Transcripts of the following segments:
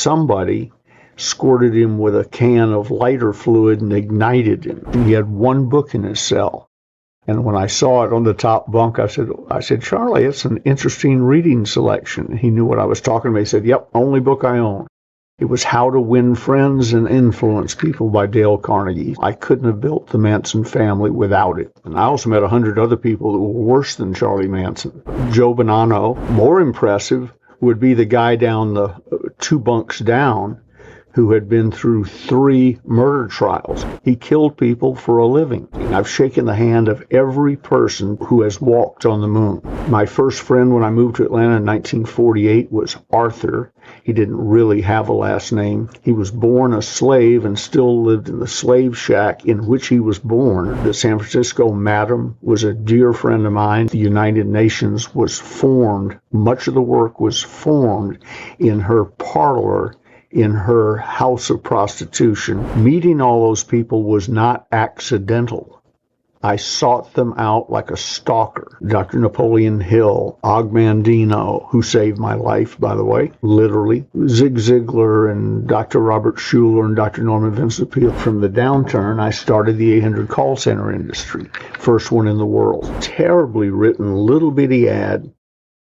somebody squirted him with a can of lighter fluid and ignited him. He had one book in his cell. And when I saw it on the top bunk, I said, Charlie, it's an interesting reading selection. He knew what I was talking about. He said, yep, only book I own. It was How to Win Friends and Influence People by Dale Carnegie. I couldn't have built the Manson family without it. And I also met 100 other people that were worse than Charlie Manson. Joe Bonano, more impressive, would be the guy down the 2 bunks down who had been through 3 murder trials. He killed people for a living. I've shaken the hand of every person who has walked on the moon. My first friend when I moved to Atlanta in 1948 was Arthur. He didn't really have a last name. He was born a slave and still lived in the slave shack in which he was born. The San Francisco MADAAM was a dear friend of mine. The United Nations was formed. Much of the work was formed in her parlor, in her house of prostitution. Meeting all those people was not accidental. I sought them out like a stalker. Dr. Napoleon Hill, Mandino, who saved my life, by the way, literally. Zig Ziglar and Dr. Robert Schuller and Dr. Norman Vincent Peale. From the downturn, I started the 800 call center industry. First one in the world. Terribly written, little bitty ad,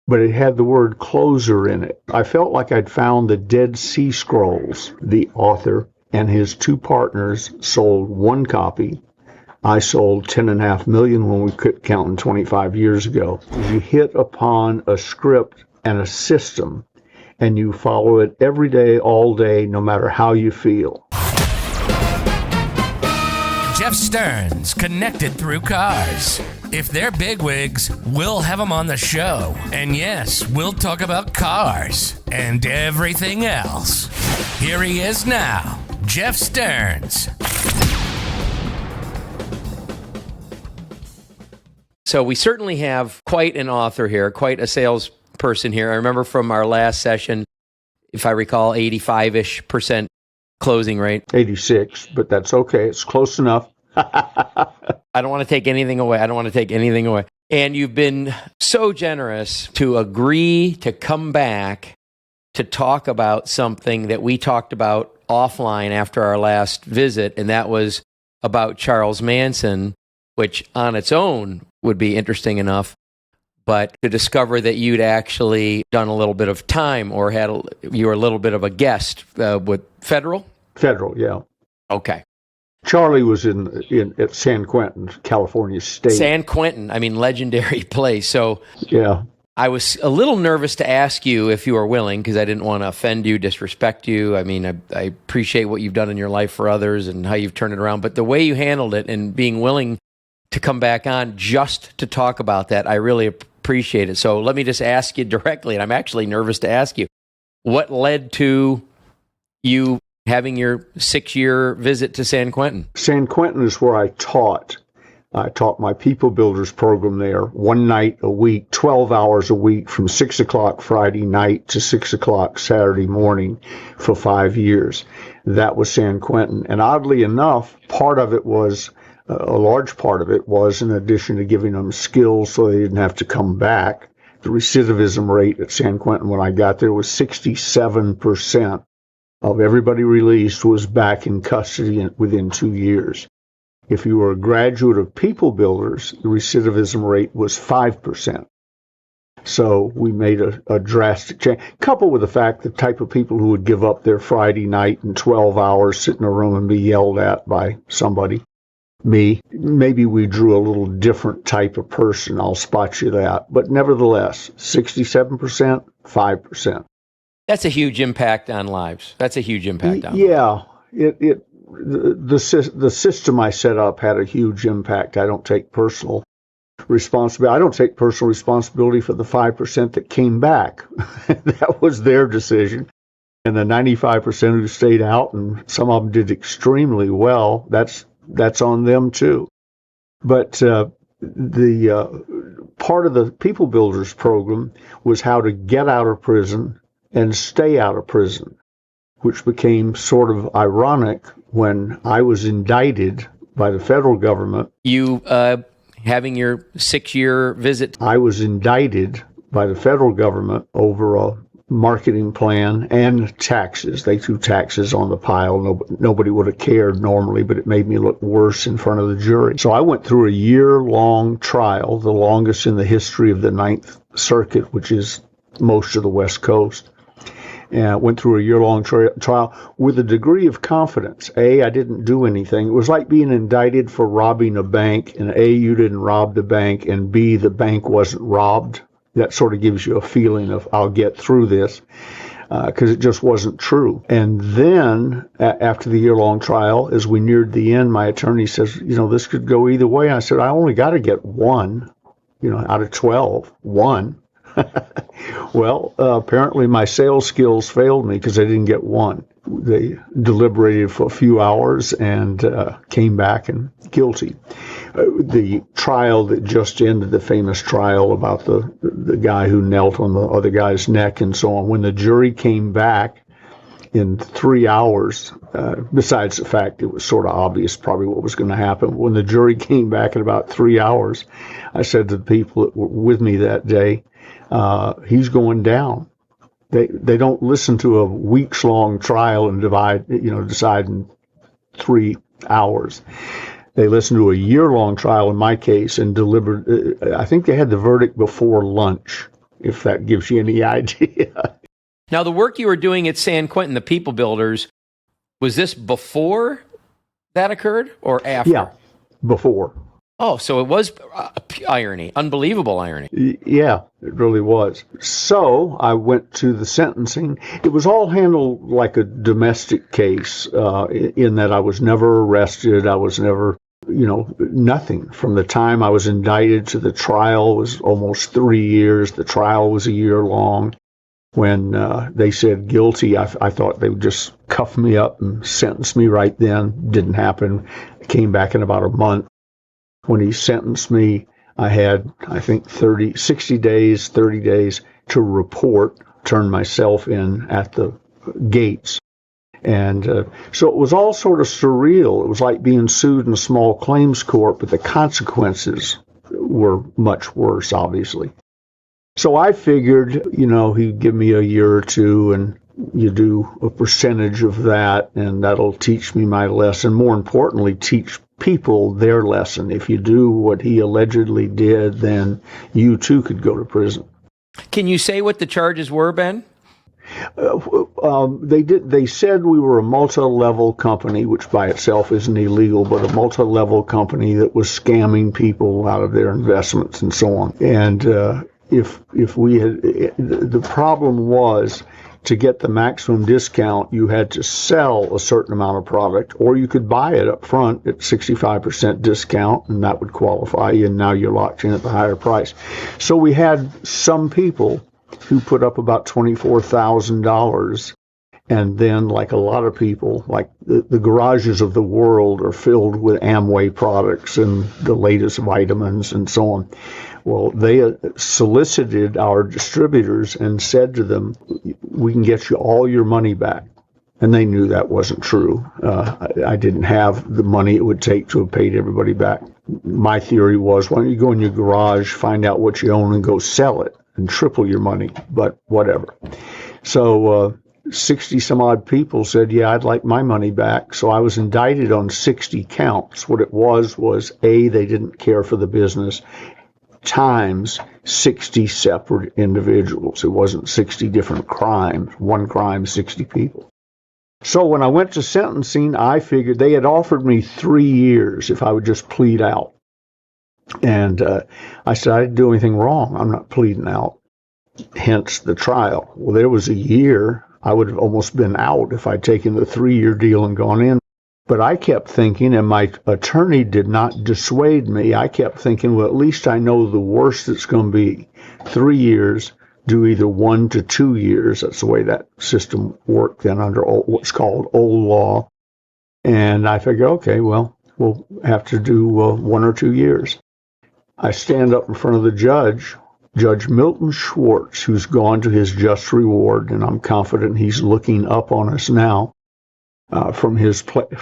but it had the word closer in it. I felt like I'd found the Dead Sea Scrolls. The author and his 2 partners sold 1 copy. I sold 10.5 million when we quit counting 25 years ago. You hit upon a script and a system, and you follow it every day, all day, no matter how you feel. Jeff Stearns, connected through cars. If they're bigwigs, we'll have them on the show. And yes, we'll talk about cars and everything else. Here he is now, Jeff Stearns. So we certainly have quite an author here, quite a salesperson here. I remember from our last session, if I recall, 85-ish% closing rate. 86, but that's okay. It's close enough. I don't want to take anything away. And you've been so generous to agree to come back to talk about something that we talked about offline after our last visit, and that was about Charles Manson, which on its own would be interesting enough, but to discover that you'd actually done a little bit of time or you were a little bit of a guest with Federal? Federal, yeah. Okay. Charlie was at San Quentin, California State. San Quentin, I mean, legendary place. So yeah, I was a little nervous to ask you if you were willing, because I didn't want to offend you, disrespect you. I mean, I appreciate what you've done in your life for others and how you've turned it around. But the way you handled it and being willing to come back on just to talk about that, I really appreciate it. So let me just ask you directly, and I'm actually nervous to ask you, what led to you having your 6-year visit to San Quentin? San Quentin is where I taught. I taught my People Builders program there 1 night a week, 12 hours a week from 6 o'clock Friday night to 6 o'clock Saturday morning for 5 years. That was San Quentin. And oddly enough, a large part of it was, in addition to giving them skills so they didn't have to come back, the recidivism rate at San Quentin when I got there was 67% of everybody released was back in custody within 2 years. If you were a graduate of People Builders, the recidivism rate was 5%. So we made a drastic change, coupled with the fact the type of people who would give up their Friday night and 12 hours, sit in a room and be yelled at by somebody. Me. Maybe we drew a little different type of person. I'll spot you that. But nevertheless, 67%, 5%. That's a huge impact on lives. Yeah. The system I set up had a huge impact. I don't take personal responsibility. I don't take personal responsibility for the 5% that came back. That was their decision. And the 95% who stayed out, and some of them did extremely well, that's on them too. But the part of the People Builders program was how to get out of prison and stay out of prison, which became sort of ironic when I was indicted by the federal government. You having your 6-year visit? I was indicted by the federal government over a marketing plan and taxes. They threw taxes on the pile. Nobody would have cared normally, but it made me look worse in front of the jury. So I went through a year-long trial, the longest in the history of the Ninth Circuit, which is most of the West Coast. And went through a year-long trial with a degree of confidence. A, I didn't do anything. It was like being indicted for robbing a bank, and A, you didn't rob the bank, and B, the bank wasn't robbed. That sort of gives you a feeling of, I'll get through this, because it just wasn't true. And then, after the year-long trial, as we neared the end, my attorney says, this could go either way. I said, I only got to get one, out of 12, one. Well, apparently my sales skills failed me because I didn't get one. They deliberated for a few hours and came back and guilty. The trial that just ended, the famous trial about the guy who knelt on the other guy's neck and so on, when the jury came back in 3 hours, besides the fact it was sort of obvious probably what was going to happen, when the jury came back in about 3 hours, I said to the people that were with me that day, he's going down. They don't listen to a weeks-long trial and decide in 3 hours. They listened to a year-long trial in my case and delivered. I think they had the verdict before lunch, if that gives you any idea. Now, the work you were doing at San Quentin, the People Builders, was this before that occurred or after? Yeah, before. Oh, so it was irony, unbelievable irony. Yeah, it really was. So I went to the sentencing. It was all handled like a domestic case in that I was never arrested. I was never, nothing. From the time I was indicted to the trial was almost 3 years. The trial was a year long. When they said guilty, I thought they would just cuff me up and sentence me right then. Didn't happen. Came back in about a month. When he sentenced me, I had, I think, 30 days to report, turn myself in at the gates. And so it was all sort of surreal. It was like being sued in a small claims court, but the consequences were much worse, obviously. So I figured, he'd give me a year or two and you do a percentage of that, and that'll teach me my lesson. More importantly, teach people their lesson. If you do what he allegedly did, then you too could go to prison. Can you say what the charges were, Ben? They said we were a multi-level company, which by itself isn't illegal, but a multi-level company that was scamming people out of their investments and so on. And if we had, the problem was, to get the maximum discount, you had to sell a certain amount of product, or you could buy it up front at 65% discount, and that would qualify you, and now you're locked in at the higher price. So we had some people who put up about $24,000, and then, like a lot of people, like the garages of the world are filled with Amway products and the latest vitamins and so on. Well, they solicited our distributors and said to them, we can get you all your money back. And they knew that wasn't true. I didn't have the money it would take to have paid everybody back. My theory was, why don't you go in your garage, find out what you own, and go sell it and triple your money, but whatever. So 60 some odd people said, yeah, I'd like my money back. So I was indicted on 60 counts. What it was A, they didn't care for the business, times 60 separate individuals. It wasn't 60 different crimes. One crime, 60 people. So when I went to sentencing, I figured they had offered me 3 years if I would just plead out. And I said, I didn't do anything wrong. I'm not pleading out. Hence the trial. Well, there was a year. I would have almost been out if I'd taken the 3-year deal and gone in. But I kept thinking, and my attorney did not dissuade me, I kept thinking, well, at least I know the worst it's going to be. 3 years, do either 1 to 2 years. That's the way that system worked then under what's called old law. And I figured, okay, well, we'll have to do 1 or 2 years. I stand up in front of the judge, Judge Milton Schwartz, who's gone to his just reward, and I'm confident he's looking up on us now. From his place,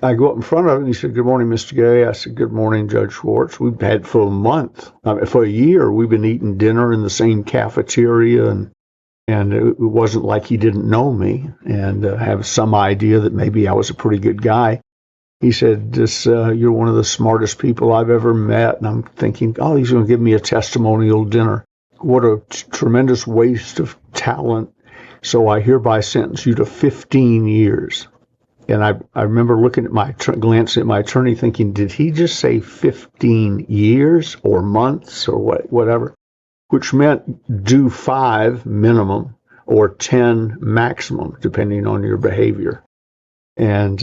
I go up in front of him, and he said, "Good morning, Mr. Gay." I said, "Good morning, Judge Schwartz." We've had for a month, for a year, we've been eating dinner in the same cafeteria, and it wasn't like he didn't know me and have some idea that maybe I was a pretty good guy. He said, "You're one of the smartest people I've ever met." And I'm thinking, oh, he's going to give me a testimonial dinner. What a tremendous waste of talent. So I hereby sentence you to 15 years. And I remember looking at glancing at my attorney thinking, did he just say 15 years or months or whatever? Which meant do 5 minimum or 10 maximum, depending on your behavior. And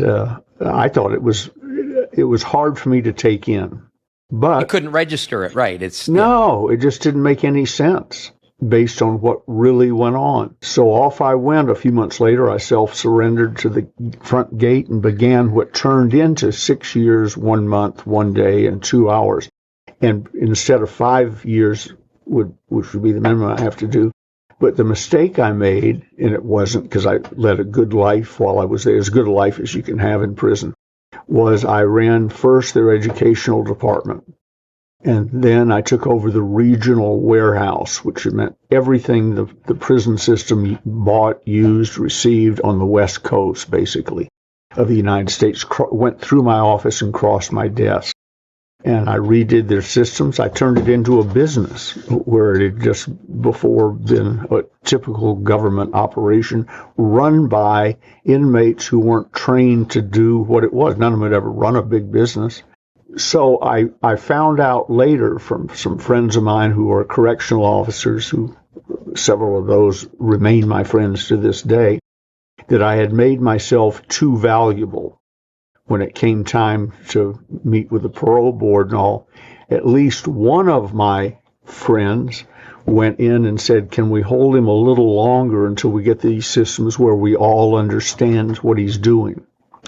I thought it was hard for me to take in. But you couldn't register it, right? No, it just didn't make any sense based on what really went on. So off I went. A few months later, I self-surrendered to the front gate and began what turned into 6 years, 1 month, 1 day, and 2 hours. And instead of 5 years, which would be the minimum I have to do. But the mistake I made, and it wasn't because I led a good life while I was there, as good a life as you can have in prison, was I ran first their educational department. And then I took over the regional warehouse, which meant everything the prison system bought, used, received on the West Coast, basically, of the United States, went through my office and crossed my desk. And I redid their systems. I turned it into a business where it had just before been a typical government operation run by inmates who weren't trained to do what it was. None of them had ever run a big business. So I found out later from some friends of mine who are correctional officers, who several of those remain my friends to this day, that I had made myself too valuable when it came time to meet with the parole board and all. At least one of my friends went in and said, "Can we hold him a little longer until we get these systems where we all understand what he's doing?"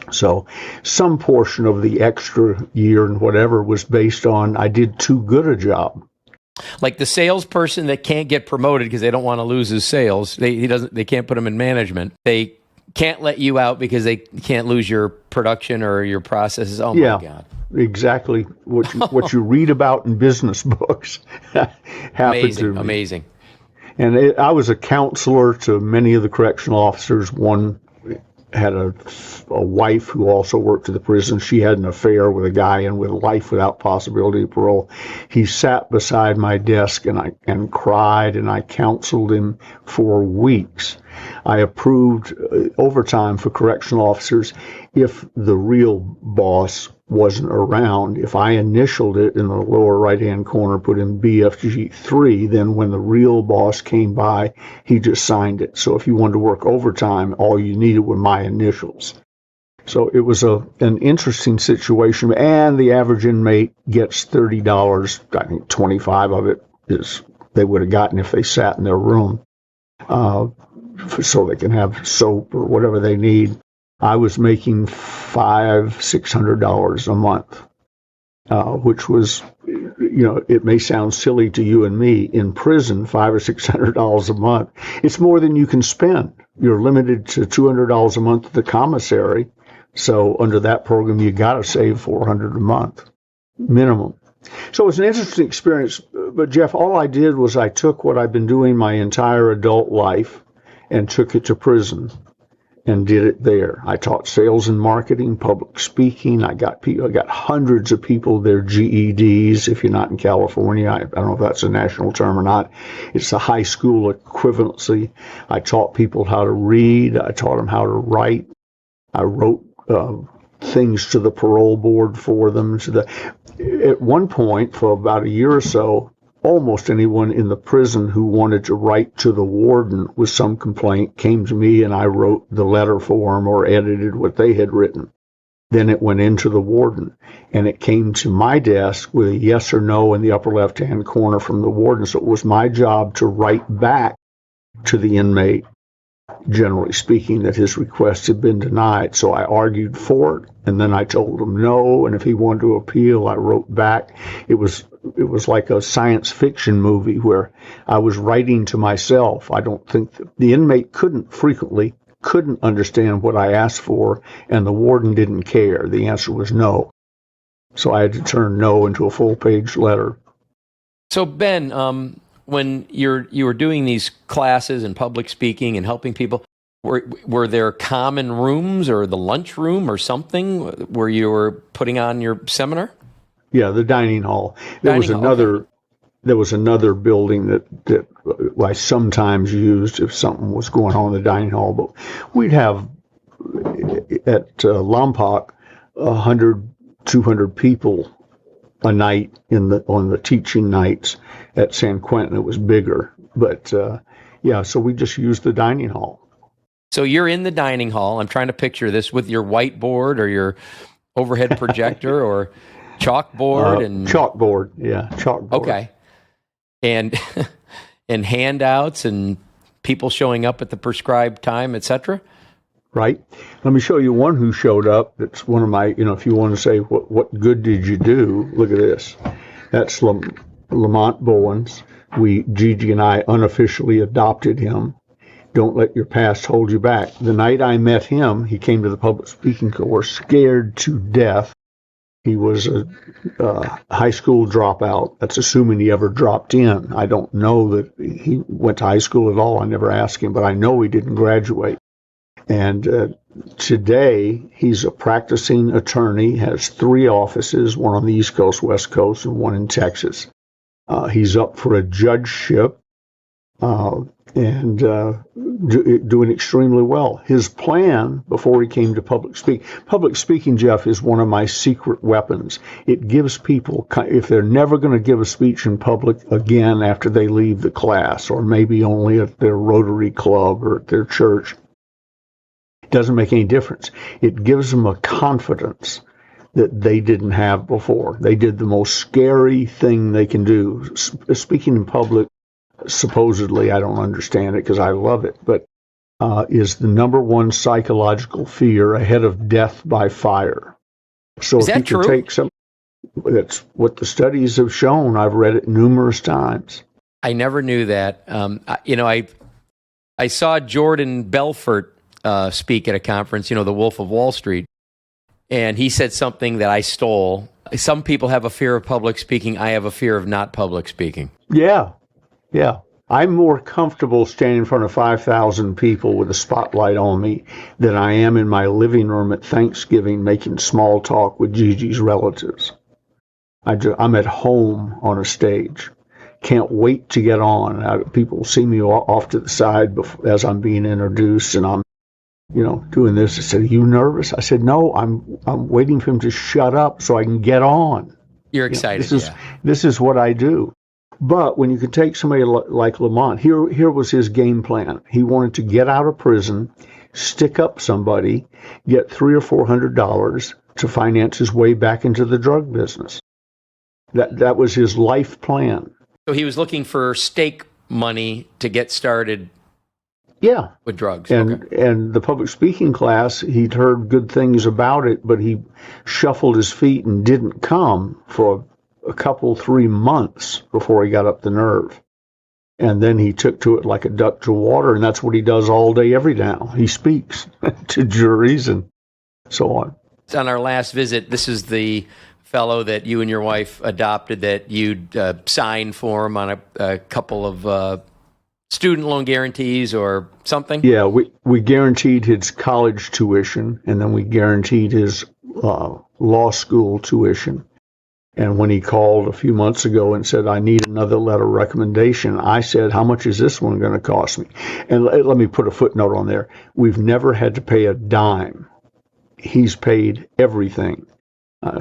So some portion of the extra year and whatever was based on I did too good a job. Like the salesperson that can't get promoted because they don't want to lose his sales. They can't put him in management. They can't let you out because they can't lose your production or your processes. Oh my God. Exactly what you read about in business books happened to me. Amazing. And I was a counselor to many of the correctional officers. One had a wife who also worked at the prison. She had an affair with a guy and with life without possibility of parole. He sat beside my desk and cried, and I counseled him for weeks. I approved overtime for correctional officers if the real boss wasn't around. If I initialed it in the lower right-hand corner, put in BFG3, then when the real boss came by, he just signed it. So if you wanted to work overtime, all you needed were my initials. So it was an interesting situation, and the average inmate gets $30. I think 25 of it is they would have gotten if they sat in their room, so they can have soap or whatever they need. I was making $500-600 a month, which was, it may sound silly to you and me. In prison, $500 or $600 a month, it's more than you can spend. You're limited to $200 a month at the commissary. So under that program, you got to save $400 a month minimum. So it's an interesting experience. But Jeff, all I did was I took what I've been doing my entire adult life and took it to prison and did it there. I taught sales and marketing, public speaking. I got hundreds of people their GEDs. If you're not in California, I don't know if that's a national term or not. It's the high school equivalency. I taught people how to read. I taught them how to write. I wrote things to the parole board for them. At one point, for about a year or so, almost anyone in the prison who wanted to write to the warden with some complaint came to me, and I wrote the letter for them or edited what they had written. Then it went into the warden, and it came to my desk with a yes or no in the upper left-hand corner from the warden. So it was my job to write back to the inmate, generally speaking, that his request had been denied. So I argued for it, and then I told him no, and if he wanted to appeal, I wrote back. It was like a science fiction movie where I was writing to myself. I don't think the inmate couldn't frequently couldn't understand what I asked for, and the warden didn't care. The answer was no. So I had to turn no into a full-page letter. So, Ben, when you were doing these classes and public speaking and helping people, were there common rooms or the lunch room or something where you were putting on your seminar? Yeah, the dining hall. There was another building that I sometimes used if something was going on in the dining hall. But we'd have at Lompoc 100, 200 people a night on the teaching nights. At San Quentin, it was bigger. But so we just used the dining hall. So you're in the dining hall. I'm trying to picture this with your whiteboard or your overhead projector or chalkboard and chalkboard. Yeah, chalkboard. Okay. And and handouts and people showing up at the prescribed time, etc. Right. Let me show you one who showed up. That's one of my, if you want to say what good did you do, look at this. That's Lamont Bowens. Gigi and I unofficially adopted him. Don't let your past hold you back. The night I met him, he came to the public speaking course scared to death. He was a high school dropout. That's assuming he ever dropped in. I don't know that he went to high school at all. I never asked him, but I know he didn't graduate. And today, he's a practicing attorney, has 3 offices, one on the East Coast, West Coast, and one in Texas. He's up for a judgeship and doing extremely well. His plan before he came to public speaking, Jeff, is one of my secret weapons. It gives people, if they're never going to give a speech in public again after they leave the class, or maybe only at their Rotary Club or at their church, it doesn't make any difference. It gives them a confidence that they didn't have before. They did the most scary thing they can do. Speaking in public, supposedly, I don't understand it because I love it, but is the number one psychological fear ahead of death by fire. So is that true? That's what the studies have shown. I've read it numerous times. I never knew that. I saw Jordan Belfort speak at a conference, the Wolf of Wall Street, and he said something that I stole. Some people have a fear of public speaking. I have a fear of not public speaking. Yeah. I'm more comfortable standing in front of 5,000 people with a spotlight on me than I am in my living room at Thanksgiving making small talk with Gigi's relatives. I'm at home on a stage. Can't wait to get on. People see me off to the side as I'm being introduced, and I'm doing this. I said, "Are you nervous?" I said, "No, I'm waiting for him to shut up so I can get on." You're excited. This is what I do. But when you can take somebody like Lamont, here was his game plan. He wanted to get out of prison, stick up somebody, get $300 or $400 to finance his way back into the drug business. That was his life plan. So he was looking for stake money to get started. Yeah. With drugs. And the public speaking class, he'd heard good things about it, but he shuffled his feet and didn't come for a couple, 3 months before he got up the nerve. And then he took to it like a duck to water, and that's what he does all day, every day now. He speaks to juries and so on. On our last visit, this is the fellow that you and your wife adopted that you'd signed for him on a couple of student loan guarantees or something? Yeah, we guaranteed his college tuition, and then we guaranteed his law school tuition. And when he called a few months ago and said, "I need another letter of recommendation," I said, "How much is this one going to cost me?" And let me put a footnote on there. We've never had to pay a dime. He's paid everything.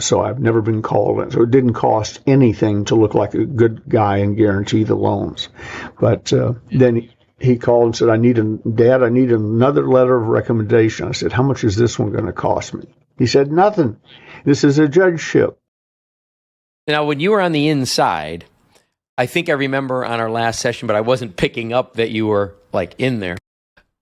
So I've never been called. So it didn't cost anything to look like a good guy and guarantee the loans. But then he called and said, "Dad, I need another letter of recommendation." I said, "How much is this one going to cost me?" He said, "Nothing. This is a judgeship." Now, when you were on the inside, I think I remember on our last session, but I wasn't picking up that you were like in there.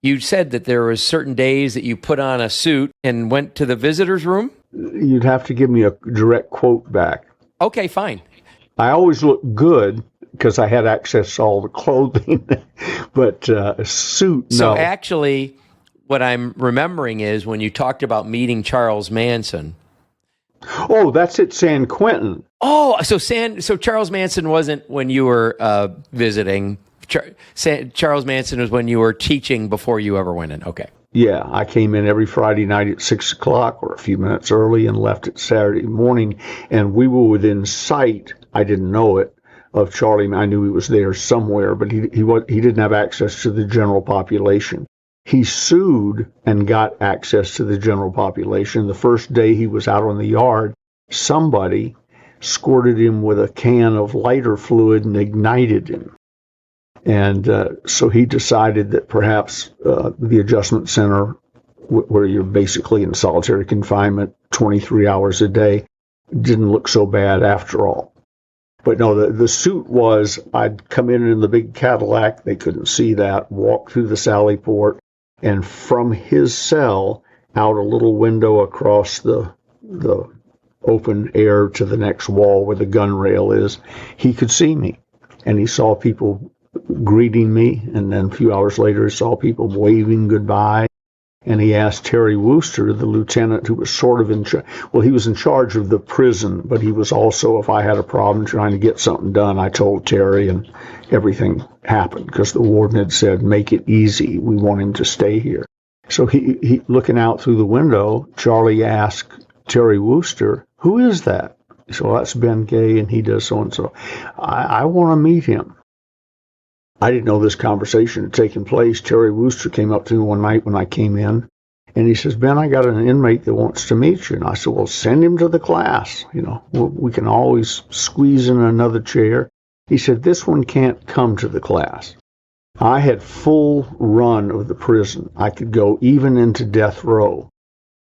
You said that there was certain days that you put on a suit and went to the visitor's room? You'd have to give me a direct quote back. Okay, fine. I always looked good because I had access to all the clothing, but a suit, so no. Actually, what I'm remembering is when you talked about meeting Charles Manson. Oh, that's at San Quentin. Oh, so Charles Manson wasn't when you were visiting. Charles Manson was when you were teaching before you ever went in. Okay. Yeah, I came in every Friday night at 6 o'clock or a few minutes early and left it Saturday morning. And we were within sight, I didn't know it, of Charlie. I knew he was there somewhere, but he didn't have access to the general population. He sued and got access to the general population. The first day he was out on the yard, somebody squirted him with a can of lighter fluid and ignited him. And so he decided that perhaps the adjustment center, where you're basically in solitary confinement 23 hours a day, didn't look so bad after all. But no, the suit was, I'd come in the big Cadillac, they couldn't see that, walk through the sally port, and from his cell out a little window across the open air to the next wall where the gun rail is, he could see me. And he saw people greeting me, and then a few hours later he saw people waving goodbye. And he asked Terry Wooster, the lieutenant who was sort of in charge. Well, he was in charge of the prison, but he was also, if I had a problem trying to get something done, I told Terry, and everything happened because the warden had said, make it easy. We want him to stay here. So he looking out through the window, Charlie asked Terry Wooster, who is that? He said, well, that's Ben Gay, and he does so-and-so. I want to meet him. I didn't know this conversation had taken place. Terry Wooster came up to me one night when I came in, and he says, Ben, I got an inmate that wants to meet you. And I said, well, send him to the class. You know, we can always squeeze in another chair. He said, this one can't come to the class. I had full run of the prison. I could go even into death row,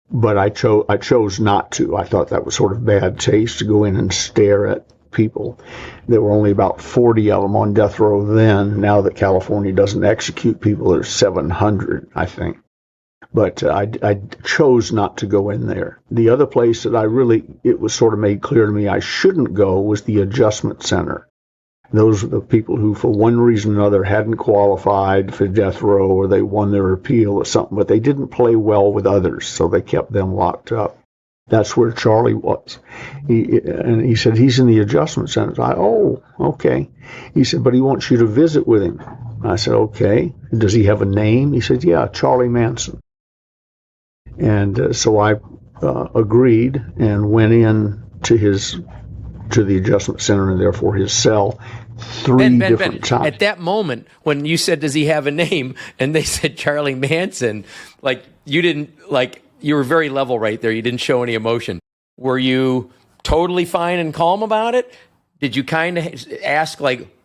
but I chose not to. I thought that was sort of bad taste to go in and stare at people. There were only about 40 of them on death row then. Now that California doesn't execute people, there's 700, I think. But I chose not to go in there. The other place that it was sort of made clear to me I shouldn't go was the adjustment center. Those are the people who, for one reason or another, hadn't qualified for death row, or they won their appeal or something, but they didn't play well with others, so they kept them locked up. That's where Charlie was. He said, he's in the adjustment center. Oh, okay. He said, but he wants you to visit with him. I said, okay. Does he have a name? He said, yeah, Charlie Manson. And so I agreed and went in to the adjustment center, and therefore his cell, three different times. At that moment, when you said, does he have a name? And they said Charlie Manson, you were very level right there. You didn't show any emotion. Were you totally fine and calm about it? Did you kind of ask,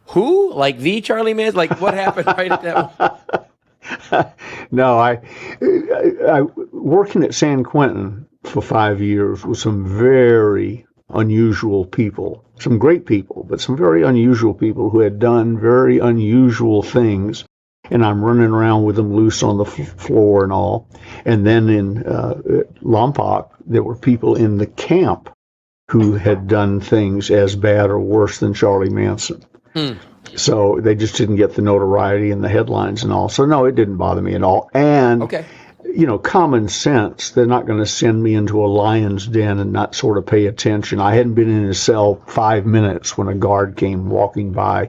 who? Like the Charlie Manson? What happened right at that moment? No, I working at San Quentin for 5 years with some very unusual people, some great people, but some very unusual people who had done very unusual things. And I'm running around with them loose on the floor and all. And then in Lompoc, there were people in the camp who had done things as bad or worse than Charlie Manson. So they just didn't get the notoriety and the headlines and all. So no, it didn't bother me at all. And, common sense, they're not going to send me into a lion's den and not sort of pay attention. I hadn't been in his cell 5 minutes when a guard came walking by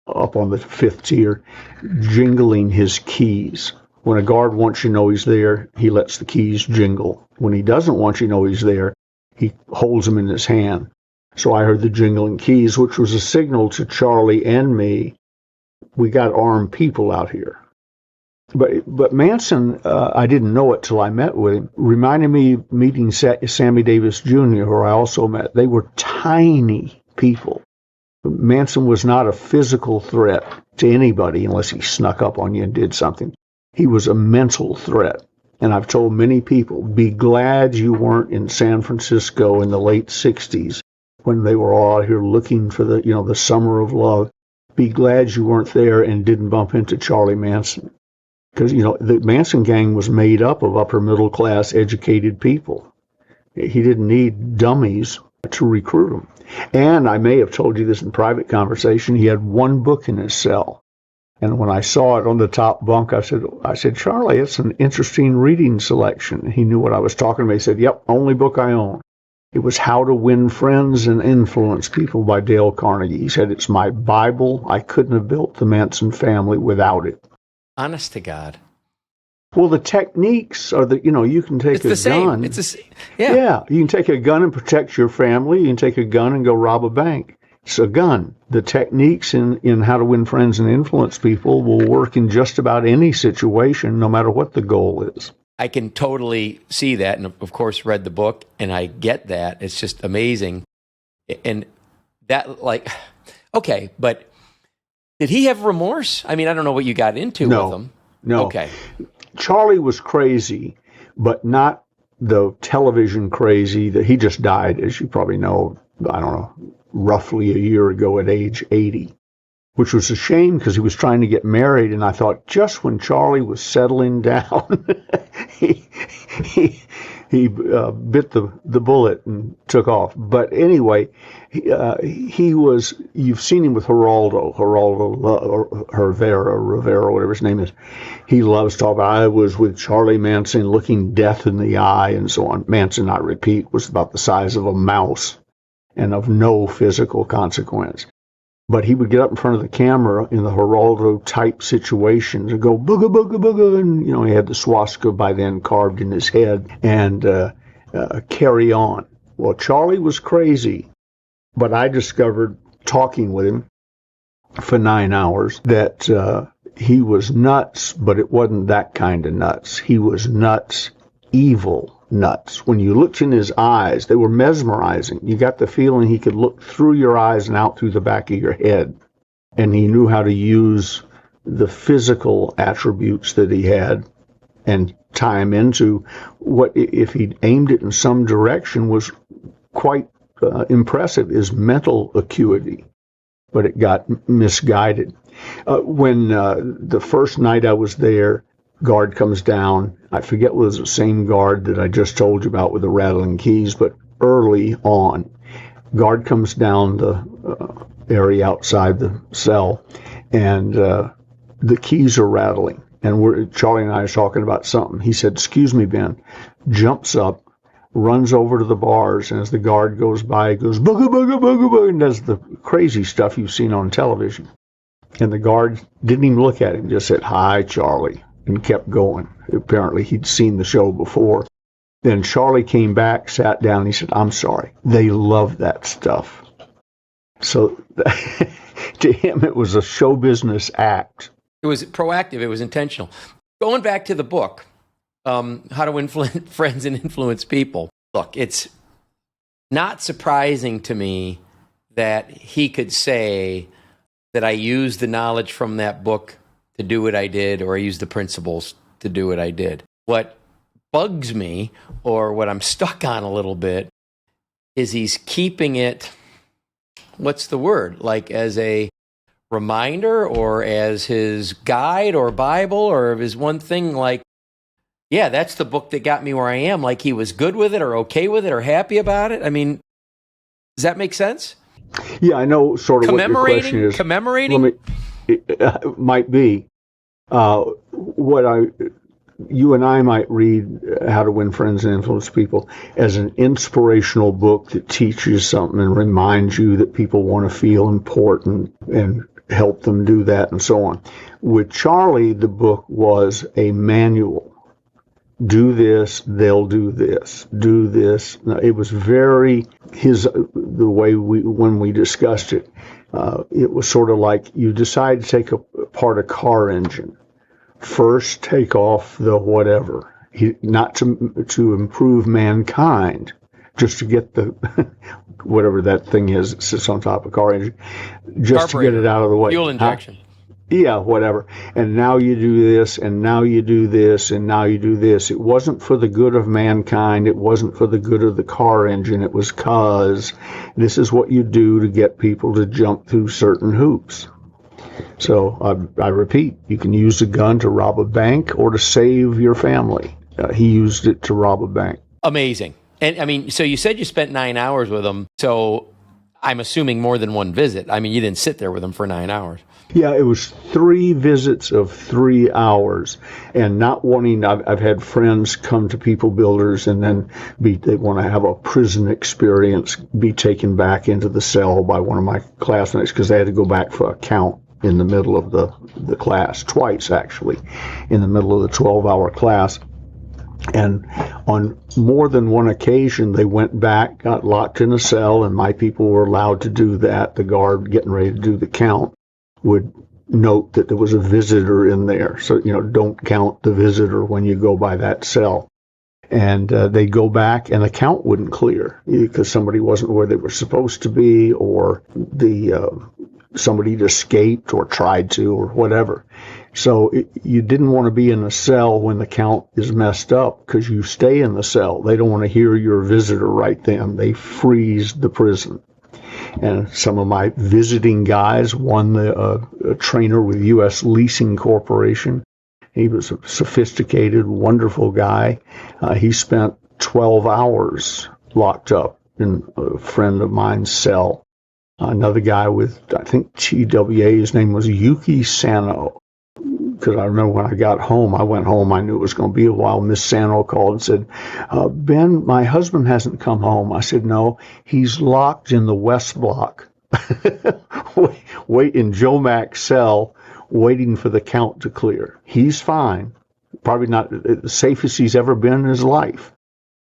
up on the 5th tier, jingling his keys. When a guard wants you to know he's there, he lets the keys jingle. When he doesn't want you to know he's there, he holds them in his hand. So I heard the jingling keys, which was a signal to Charlie and me, we got armed people out here. But Manson, I didn't know it till I met with him, reminded me of meeting Sammy Davis Jr., who I also met. They were tiny people. Manson was not a physical threat to anybody unless he snuck up on you and did something. He was a mental threat. And I've told many people, be glad you weren't in San Francisco in the late 60s when they were all out here looking for the summer of love. Be glad you weren't there and didn't bump into Charlie Manson. Because, the Manson gang was made up of upper middle class educated people. He didn't need dummies to recruit them. And I may have told you this in private conversation, he had one book in his cell. And when I saw it on the top bunk, I said, Charlie, it's an interesting reading selection. He knew what I was talking about. He said, yep, only book I own. It was How to Win Friends and Influence People by Dale Carnegie. He said, it's my Bible. I couldn't have built the Manson family without it. Honest to God. Well, the techniques are you can take It's the same. gun. It's the same. Yeah. Yeah, you can take a gun and protect your family. You can take a gun and go rob a bank. It's a gun. The techniques in How to Win Friends and Influence People will work in just about any situation, no matter what the goal is. I can totally see that, and of course read the book, and I get that. It's just amazing. And that, okay, but did he have remorse? I mean, I don't know what you got into with him. No. Okay. Charlie was crazy, but not the television crazy that he just died, as you probably know, I don't know, roughly a year ago at age 80, which was a shame because he was trying to get married. And I thought just when Charlie was settling down, he bit the bullet and took off. But anyway, he was, you've seen him with Geraldo Rivera, whatever his name is. He loves talking about, I was with Charlie Manson looking death in the eye and so on. Manson, I repeat, was about the size of a mouse and of no physical consequence. But he would get up in front of the camera in the Geraldo type situations and go booga booga booga, and he had the swastika by then carved in his head and carry on. Well, Charlie was crazy, but I discovered talking with him for 9 hours that he was nuts, but it wasn't that kind of nuts. He was nuts, evil nuts. When you looked in his eyes, they were mesmerizing. You got the feeling he could look through your eyes and out through the back of your head. And he knew how to use the physical attributes that he had and tie them into what, if he'd aimed it in some direction, was quite impressive, is mental acuity. But it got misguided. When the first night I was there, guard comes down. I forget it was the same guard that I just told you about with the rattling keys, but early on, guard comes down the area outside the cell, and the keys are rattling. And Charlie and I are talking about something. He said, "Excuse me, Ben," jumps up, runs over to the bars, and as the guard goes by, he goes, booga, booga, booga, booga, and does the crazy stuff you've seen on television. And the guard didn't even look at him, just said, "Hi, Charlie," and kept going. Apparently, he'd seen the show before. Then Charlie came back, sat down, and he said, "I'm sorry. They love that stuff." So to him, it was a show business act. It was proactive. It was intentional. Going back to the book, How to Win Friends and Influence People. Look, it's not surprising to me that he could say that I used the knowledge from that book to do what I did, or I used the principles to do what I did. What bugs me, or what I'm stuck on a little bit, is he's keeping it, what's the word, like as a reminder or as his guide or Bible or his one thing, like, yeah, that's the book that got me where I am. Like he was good with it or okay with it or happy about it. I mean, does that make sense? Yeah, I know sort of what your question is. Commemorating? It might be. You and I might read How to Win Friends and Influence People as an inspirational book that teaches something and reminds you that people want to feel important and help them do that and so on. With Charlie, the book was a manual. Do this, they'll do this. Do this. It was very the way when we discussed it. It was sort of like you decide to take apart a car engine. First, take off the whatever. Not to improve mankind, just to get the whatever that thing is that sits on top of a car engine, just to get it out of the way. Fuel injection. Yeah, whatever. And now you do this, and now you do this, and now you do this. It wasn't for the good of mankind. It wasn't for the good of the car engine. It was because this is what you do to get people to jump through certain hoops. So I repeat, you can use a gun to rob a bank or to save your family. He used it to rob a bank. Amazing. And I mean, so you said you spent 9 hours with him. So I'm assuming more than one visit. I mean, you didn't sit there with him for 9 hours. Yeah, it was 3 visits of 3 hours, and not wanting. I've had friends come to People Builders, and then they want to have a prison experience, be taken back into the cell by one of my classmates because they had to go back for a count in the middle of the class, twice actually, in the middle of the 12-hour class. And on more than one occasion, they went back, got locked in a cell, and my people were allowed to do that. The guard getting ready to do the count would note that there was a visitor in there. So, don't count the visitor when you go by that cell. And they'd go back, and the count wouldn't clear because somebody wasn't where they were supposed to be, or somebody had escaped or tried to, or whatever. So you didn't want to be in a cell when the count is messed up because you stay in the cell. They don't want to hear your visitor right then. They freeze the prison. And some of my visiting guys, one a trainer with U.S. Leasing Corporation. He was a sophisticated, wonderful guy. He spent 12 hours locked up in a friend of mine's cell. Another guy with, I think, TWA, his name was Yuki Sano. Because I remember when I got home, I went home, I knew it was going to be a while. Miss Sano called and said, Ben, my husband hasn't come home. I said, no, he's locked in the West Block. Wait in Joe Mac's cell, waiting for the count to clear. He's fine. Probably not the safest he's ever been in his life.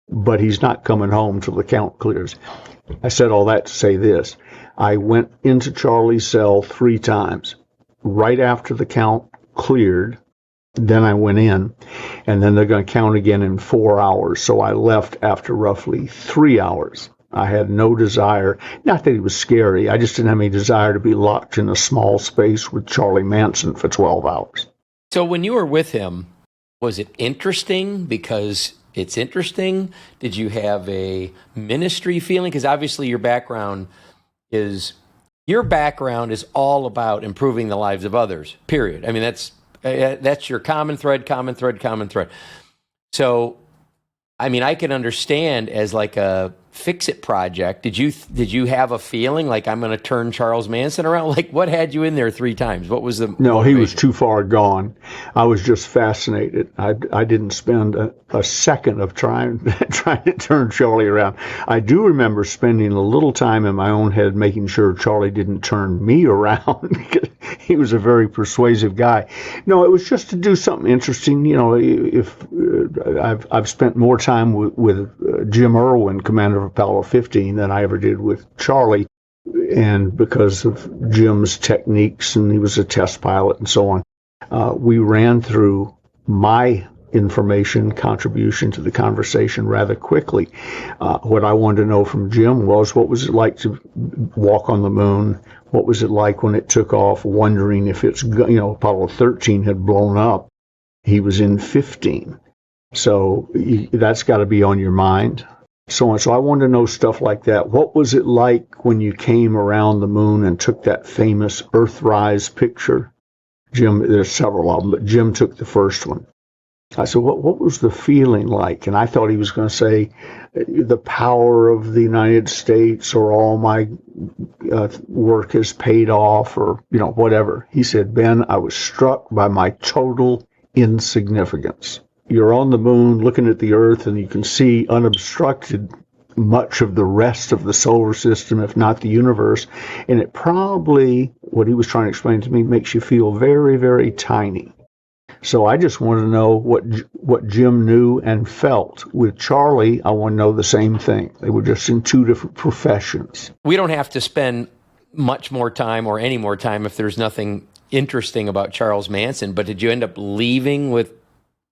But he's not coming home till the count clears. I said all that to say this. I went into Charlie's cell 3 times. Right after the count cleared, then I went in, and then they're going to count again in 4 hours. So I left after roughly 3 hours. I had no desire, not that he was scary, I just didn't have any desire to be locked in a small space with Charlie Manson for 12 hours. So when you were with him, was it interesting because it's interesting? Did you have a ministry feeling? Because obviously your background is all about improving the lives of others, period. I mean, that's your common thread. So, I mean, I can understand as like a fix-it project. Did you have a feeling like I'm going to turn Charles Manson around? Like, what had you in there 3 times? What was the No, motivation? He was too far gone. I was just fascinated. I didn't spend a second of trying to turn Charlie around. I do remember spending a little time in my own head making sure Charlie didn't turn me around because he was a very persuasive guy. No, it was just to do something interesting. If I've spent more time with Jim Irwin, commander of Apollo 15, than I ever did with Charlie, and because of Jim's techniques, and he was a test pilot and so on, we ran through my information contribution to the conversation rather quickly. What I wanted to know from Jim was, what was it like to walk on the moon? What was it like when it took off, wondering if Apollo 13 had blown up. He was in 15. So that's got to be on your mind. So I wanted to know stuff like that. What was it like when you came around the moon and took that famous Earthrise picture? Jim, there's several of them, but Jim took the first one. I said, what was the feeling like? And I thought he was going to say, the power of the United States, or all my work has paid off, or, whatever. He said, Ben, I was struck by my total insignificance. You're on the moon looking at the Earth, and you can see unobstructed much of the rest of the solar system, if not the universe. And it probably, what he was trying to explain to me, makes you feel very, very tiny. So I just wanted to know what Jim knew and felt. With Charlie, I want to know the same thing. They were just in 2 different professions. We don't have to spend much more time or any more time if there's nothing interesting about Charles Manson, but did you end up leaving with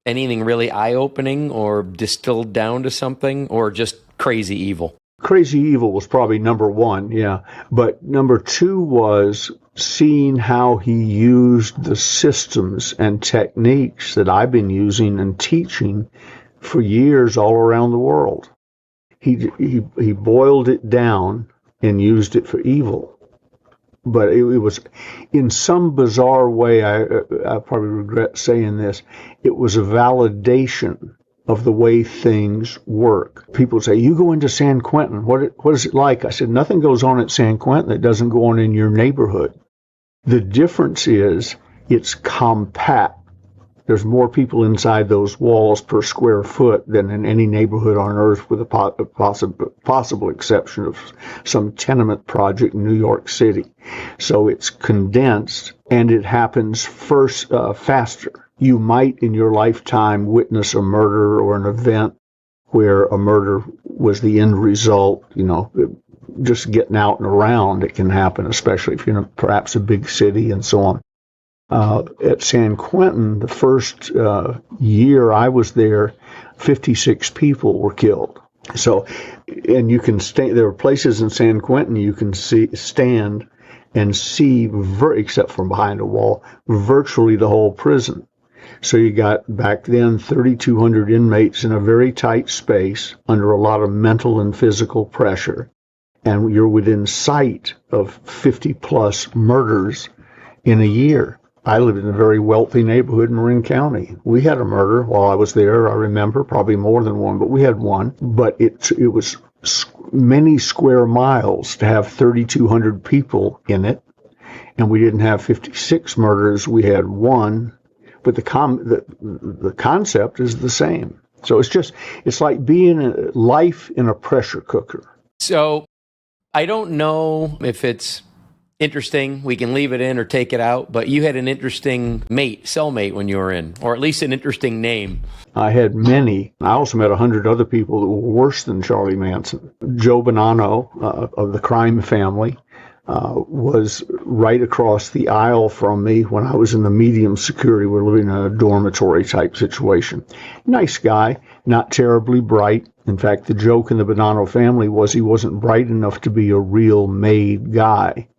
anything really eye-opening or distilled down to something, or just crazy evil? Crazy evil was probably number 1, yeah. But number 2 was seeing how he used the systems and techniques that I've been using and teaching for years all around the world. He boiled it down and used it for evil. But it was, in some bizarre way, I probably regret saying this, it was a validation of the way things work. People say, you go into San Quentin, what is it like? I said, nothing goes on at San Quentin that doesn't go on in your neighborhood. The difference is it's compact. There's more people inside those walls per square foot than in any neighborhood on earth, with a possible exception of some tenement project in New York City. So it's condensed, and it happens faster. You might in your lifetime witness a murder or an event where a murder was the end result. Just getting out and around, it can happen, especially if you're in perhaps a big city and so on. At San Quentin, the first year I was there, 56 people were killed. So, and you can there are places in San Quentin you can stand and see, except from behind a wall, virtually the whole prison. So you got, back then, 3,200 inmates in a very tight space under a lot of mental and physical pressure. And you're within sight of 50 plus murders in a year. I lived in a very wealthy neighborhood in Marin County. We had a murder while I was there, I remember, probably more than one, but we had one. But it was many square miles to have 3,200 people in it, and we didn't have 56 murders, we had one, but the concept is the same. So it's like being life in a pressure cooker. So I don't know if it's interesting, we can leave it in or take it out, but you had an interesting cellmate when you were in, or at least an interesting name. I had many. I also met 100 other people that were worse than Charlie Manson. Joe Bonano of the crime family was right across the aisle from me when I was in the medium security. We're living in a dormitory type situation. Nice guy, not terribly bright. In fact, the joke in the Bonano family was he wasn't bright enough to be a real made guy.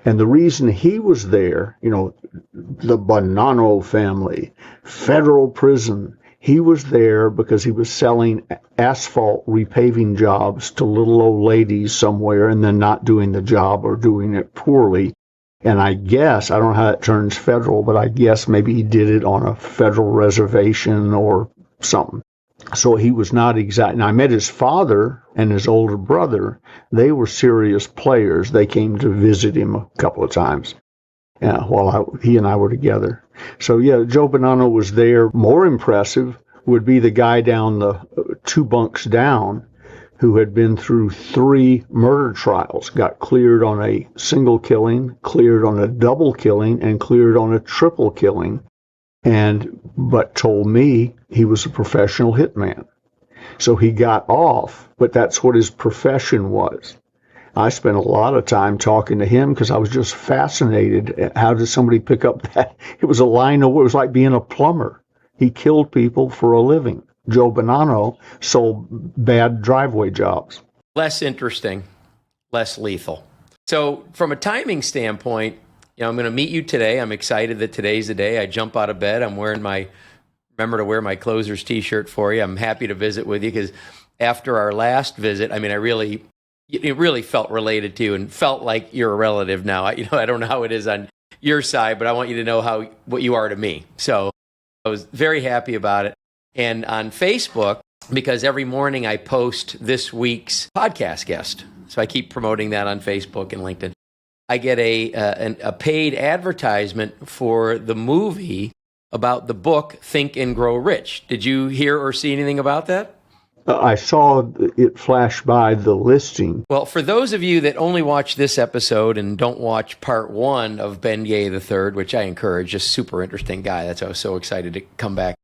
And the reason he was there, the Bonano family, federal prison, he was there because he was selling asphalt repaving jobs to little old ladies somewhere and then not doing the job or doing it poorly. And I guess, I don't know how it turns federal, but I guess maybe he did it on a federal reservation or something. So he was not exact. And I met his father and his older brother. They were serious players. They came to visit him a couple of times while he and I were together. So yeah, Joe Bonano was there. More impressive would be the guy down the 2 bunks down who had been through 3 murder trials, got cleared on a single killing, cleared on a double killing, and cleared on a triple killing. But told me he was a professional hitman. So he got off, but that's what his profession was. I spent a lot of time talking to him because I was just fascinated. How did somebody pick up that? It was a line of, it was like being a plumber. He killed people for a living. Joe Bonano sold bad driveway jobs. Less interesting, less lethal. So from a timing standpoint, I'm going to meet you today. I'm excited that today's the day. I jump out of bed. I'm wearing remember to wear my closer's t-shirt for you. I'm happy to visit with you because after our last visit, it really felt related to you and felt like you're a relative now. I don't know how it is on your side, but I want you to know what you are to me. So I was very happy about it. And on Facebook, because every morning I post this week's podcast guest. So I keep promoting that on Facebook and LinkedIn. I get a paid advertisement for the movie about the book Think and Grow Rich. Did you hear or see anything about that? I saw it flash by the listing. Well, for those of you that only watch this episode and don't watch part 1 of Ben Ye III, which I encourage, just super interesting guy. That's why I was so excited to come back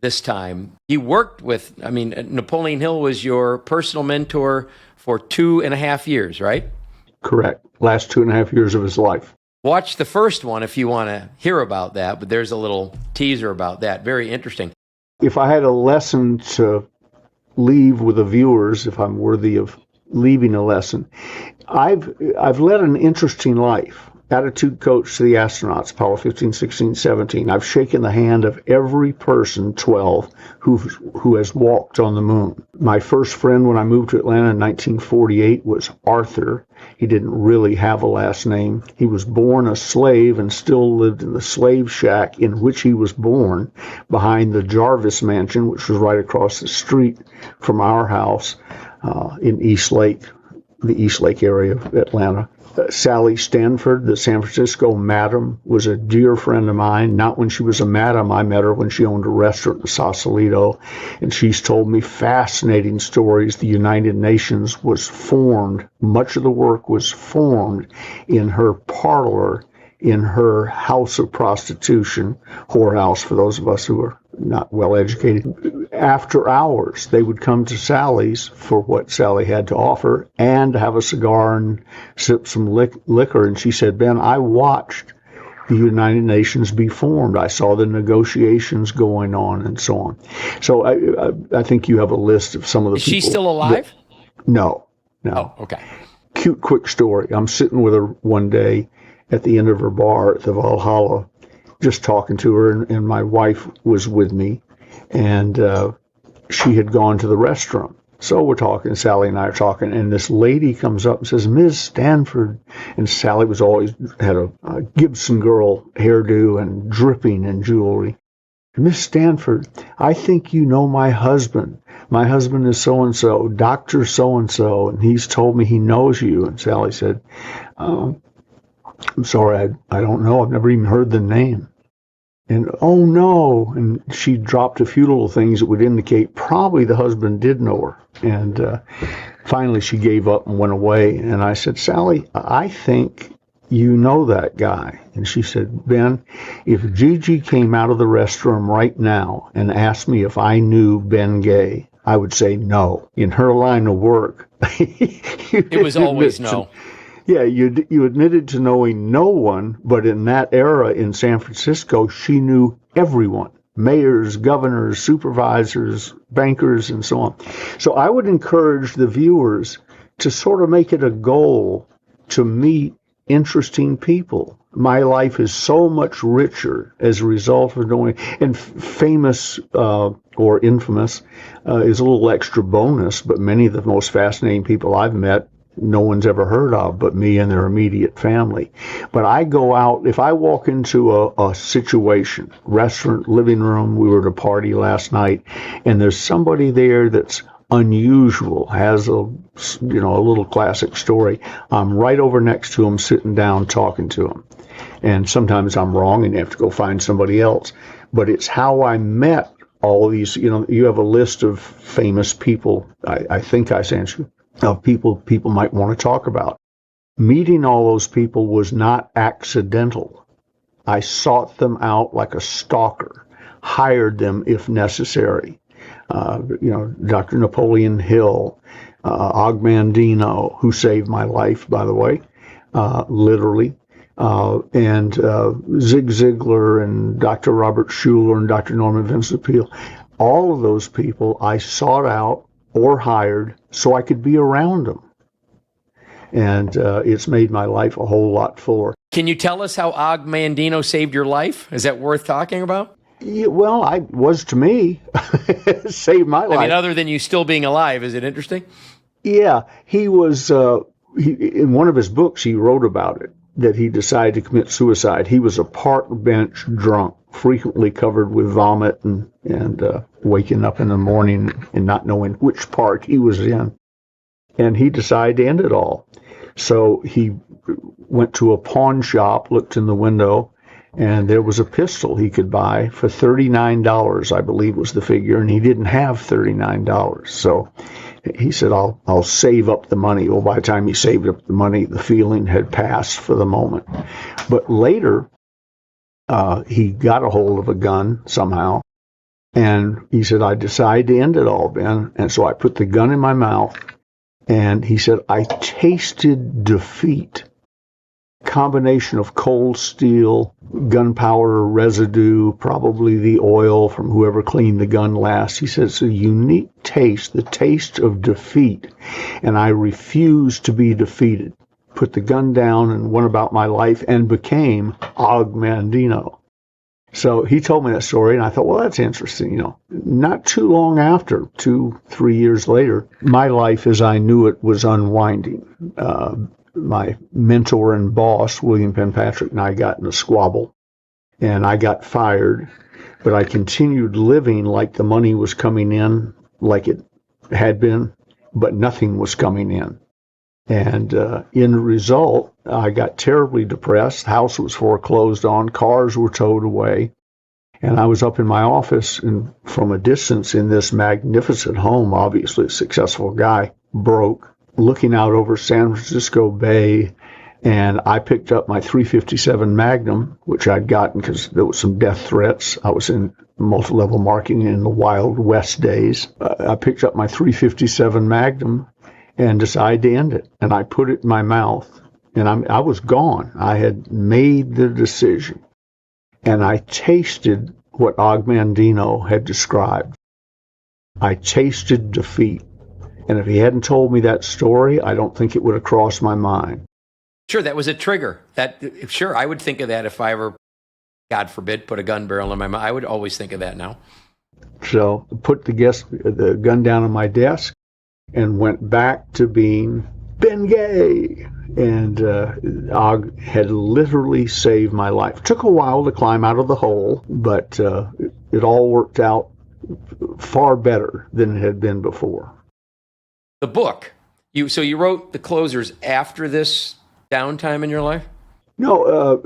this time. You worked with, Napoleon Hill was your personal mentor for 2.5 years, right? Correct. Last 2.5 years of his life. Watch the first one if you want to hear about that, but there's a little teaser about that. Very interesting. If I had a lesson to leave with the viewers, if I'm worthy of leaving a lesson, I've led an interesting life. Attitude coach to the astronauts, Apollo 15, 16, 17. I've shaken the hand of every person, 12, who has walked on the moon. My first friend when I moved to Atlanta in 1948 was Arthur. He didn't really have a last name. He was born a slave and still lived in the slave shack in which he was born, behind the Jarvis mansion, which was right across the street from our house in East Lake, the East Lake area of Atlanta. Sally Stanford, the San Francisco MADAAM, was a dear friend of mine. Not when she was a MADAAM. I met her when she owned a restaurant in Sausalito, and she's told me fascinating stories. The United Nations was formed, much of the work was formed in her parlor, in her house of prostitution, whorehouse for those of us who are not well educated. After hours, they would come to Sally's for what Sally had to offer and have a cigar and sip some liquor. And she said, Ben, I watched the United Nations be formed. I saw the negotiations going on and so on. So I think you have a list of some of the people. Is she still alive? No. Oh, okay. Cute, quick story. I'm sitting with her one day at the end of her bar at the Valhalla, just talking to her, and my wife was with me, and she had gone to the restroom. So we're talking, Sally and I are talking, and this lady comes up and says, Ms. Stanford, and Sally was always had a Gibson girl hairdo and dripping in jewelry. Miss Stanford, I think you know my husband. My husband is so-and-so, Dr. So-and-so, and he's told me he knows you. And Sally said, I'm sorry, I don't know. I've never even heard the name. And, oh, no. And she dropped a few little things that would indicate probably the husband did know her. And finally she gave up and went away. And I said, Sally, I think you know that guy. And she said, Ben, if Gigi came out of the restroom right now and asked me if I knew Ben Gay, I would say no. In her line of work, it was always no. Yeah, you admitted to knowing no one, but in that era in San Francisco, she knew everyone. Mayors, governors, supervisors, bankers, and so on. So I would encourage the viewers to sort of make it a goal to meet interesting people. My life is so much richer as a result of knowing, and famous or infamous is a little extra bonus, but many of the most fascinating people I've met no one's ever heard of but me and their immediate family. But I go out, if I walk into a situation, restaurant, living room, we were at a party last night, and there's somebody there that's unusual, has a little classic story, I'm right over next to him, sitting down, talking to him. And sometimes I'm wrong and you have to go find somebody else. But it's how I met all of these, you have a list of famous people, I think I sent you, of people might want to talk about. Meeting all those people was not accidental. I sought them out like a stalker, hired them if necessary. Dr. Napoleon Hill, Og Mandino, who saved my life, by the way, literally, and Zig Ziglar and Dr. Robert Schuller and Dr. Norman Vincent Peale. All of those people I sought out or hired so I could be around them. And it's made my life a whole lot fuller. Can you tell us how Og Mandino saved your life? Is that worth talking about? Yeah, well, to me, saved my life. I mean, other than you still being alive, is it interesting? Yeah, he was, in one of his books, he wrote about it, that he decided to commit suicide. He was a park bench drunk, frequently covered with vomit and waking up in the morning and not knowing which park he was in. And he decided to end it all. So he went to a pawn shop, looked in the window, and there was a pistol he could buy for $39, I believe was the figure, and he didn't have $39. So he said, I'll save up the money. Well, by the time he saved up the money, the feeling had passed for the moment. But later, he got a hold of a gun somehow, and he said, I decided to end it all, Ben. And so I put the gun in my mouth, and he said, I tasted defeat. Combination of cold steel, gunpowder residue, probably the oil from whoever cleaned the gun last. He said it's a unique taste, the taste of defeat, and I refused to be defeated. Put the gun down and went about my life and became Og Mandino. So he told me that story, and I thought, well, that's interesting. Not too long after, 2-3 years later, my life as I knew it was unwinding. My mentor and boss, William Penpatrick, and I got in a squabble, and I got fired, but I continued living like the money was coming in, like it had been, but nothing was coming in. And in the result, I got terribly depressed. The house was foreclosed on. Cars were towed away. And I was up in my office and from a distance in this magnificent home, obviously a successful guy, broke, looking out over San Francisco Bay. And I picked up my .357 Magnum, which I'd gotten because there was some death threats. I was in multi-level marketing in the Wild West days. I picked up my .357 Magnum and decided to end it. And I put it in my mouth, and I was gone. I had made the decision. And I tasted what Og Mandino had described. I tasted defeat. And if he hadn't told me that story, I don't think it would have crossed my mind. Sure, that was a trigger. Sure, I would think of that if I ever, God forbid, put a gun barrel in my mouth. I would always think of that now. So I put the gun down on my desk and went back to being Ben Gay. And Og had literally saved my life. It took a while to climb out of the hole, but it all worked out far better than it had been before. The book. So you wrote The Closers after this downtime in your life? No,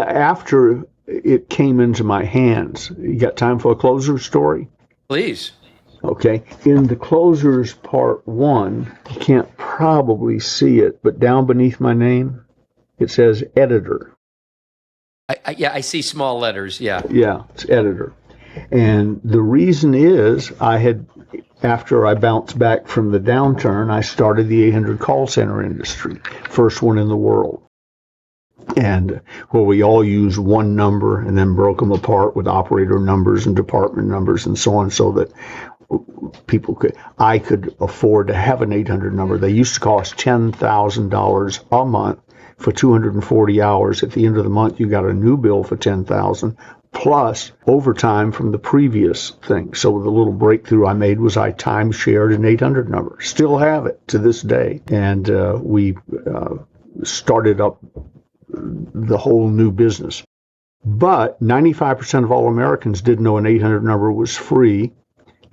after it came into my hands. You got time for a closer story? Please. Okay. In The Closers Part 1, you can't probably see it, but down beneath my name, it says editor. I see small letters, yeah. Yeah, it's editor. And the reason is after I bounced back from the downturn, I started the 800 call center industry, first one in the world. And where we all used one number and then broke them apart with operator numbers and department numbers and so on, so that I could afford to have an 800 number. They used to cost $10,000 a month for 240 hours. At the end of the month, you got a new bill for $10,000 plus overtime from the previous thing. So the little breakthrough I made was I time shared an 800 number. Still have it to this day. And we started up the whole new business. But 95% of all Americans didn't know an 800 number was free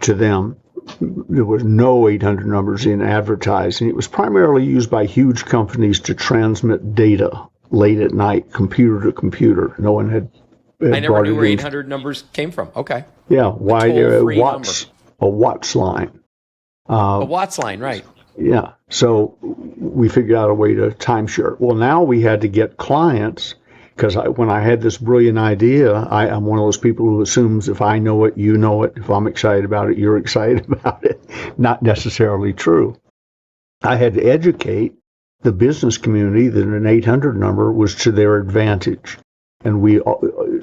to them. There was no 800 numbers in advertising. It was primarily used by huge companies to transmit data late at night, computer to computer. No one had I never knew where 800 numbers came from. Okay. Yeah, why Watts, a Watts line. A Watts line, right. Yeah, so we figured out a way to timeshare. Well, now we had to get clients, because when I had this brilliant idea, I'm one of those people who assumes if I know it, you know it. If I'm excited about it, you're excited about it. Not necessarily true. I had to educate the business community that an 800 number was to their advantage. And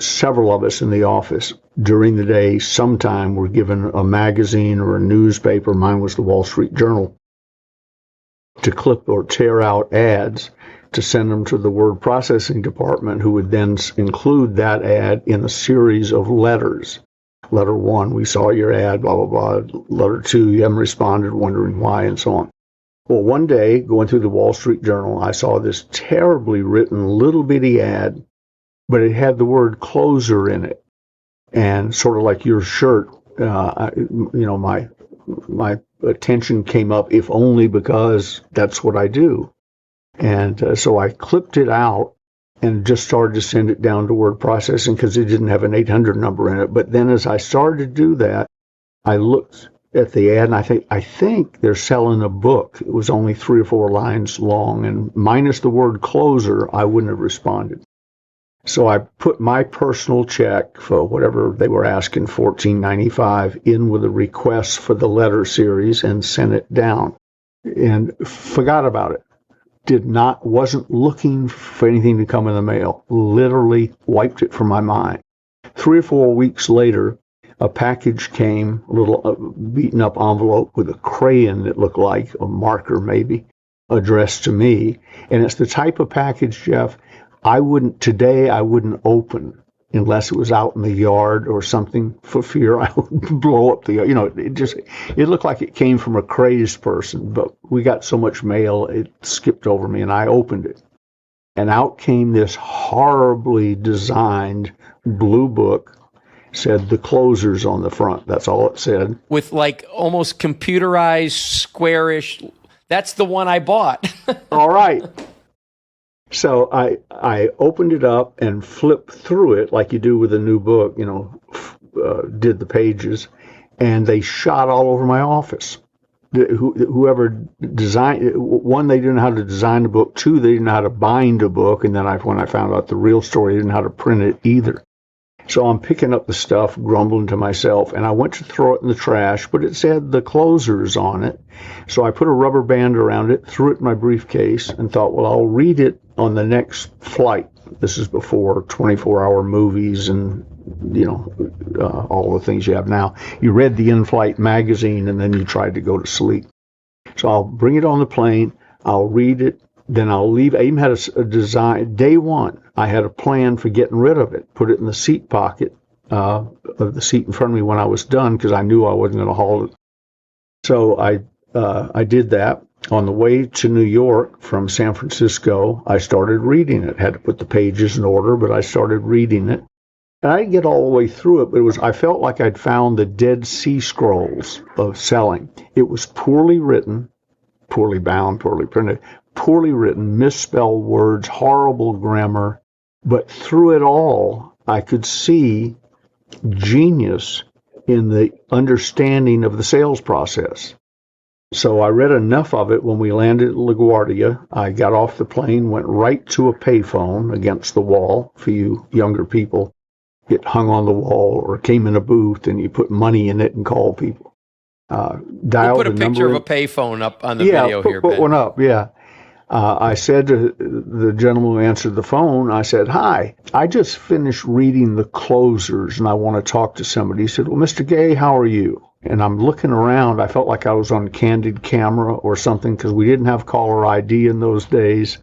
several of us in the office during the day sometime were given a magazine or a newspaper. Mine was the Wall Street Journal, to clip or tear out ads to send them to the word processing department, who would then include that ad in a series of letters. Letter 1, we saw your ad, blah, blah, blah. Letter 2, you haven't responded, wondering why, and so on. Well, one day, going through the Wall Street Journal, I saw this terribly written little bitty ad, but it had the word closer in it. And sort of like your shirt, my attention came up, if only because that's what I do. And so I clipped it out and just started to send it down to word processing because it didn't have an 800 number in it. But then as I started to do that, I looked at the ad and I think they're selling a book. It was only 3 or 4 lines long, and minus the word closer, I wouldn't have responded. So I put my personal check for whatever they were asking, $14.95, in with a request for the letter series and sent it down and forgot about it. Wasn't looking for anything to come in the mail. Literally wiped it from my mind. 3 or 4 weeks later, a package came, a little beaten up envelope with a crayon that looked like a marker maybe, addressed to me. And it's the type of package, Jeff, I wouldn't open unless it was out in the yard or something, for fear I would blow up it looked like it came from a crazed person, but we got so much mail, it skipped over me, and I opened it. And out came this horribly designed blue book, said The Closers on the front. That's all it said. With like almost computerized, squarish, That's the one I bought. All right. So I opened it up and flipped through it like you do with a new book, did the pages, and they shot all over my office. Whoever designed, one, they didn't know how to design a book. Two, they didn't know how to bind a book. And then when I found out the real story, they didn't know how to print it either. So I'm picking up the stuff, grumbling to myself, and I went to throw it in the trash, but it said the closers on it. So I put a rubber band around it, threw it in my briefcase, and thought, well, I'll read it on the next flight. This is before 24-hour movies and, all the things you have now. You read the in-flight magazine, and then you tried to go to sleep. So I'll bring it on the plane, I'll read it, then I'll leave. I even had a design. Day one, I had a plan for getting rid of it, put it in the seat pocket of the seat in front of me when I was done, because I knew I wasn't going to haul it. So I did that. On the way to New York from San Francisco, I started reading it. Had to put the pages in order, but I started reading it. And I didn't get all the way through it, but I felt like I'd found the Dead Sea Scrolls of selling. It was poorly written, poorly bound, poorly printed, poorly written, misspelled words, horrible grammar. But through it all, I could see genius in the understanding of the sales process. So I read enough of it when we landed at LaGuardia. I got off the plane, went right to a payphone against the wall. For you younger people, it hung on the wall or came in a booth and you put money in it and called people. We'll put a picture of a payphone up on the video here, Ben. Put one up, yeah. I said to the gentleman who answered the phone, I said, "Hi, I just finished reading The Closers and I want to talk to somebody." He said, "Well, Mr. Gay, how are you?" And I'm looking around. I felt like I was on candid camera or something, because we didn't have caller ID in those days.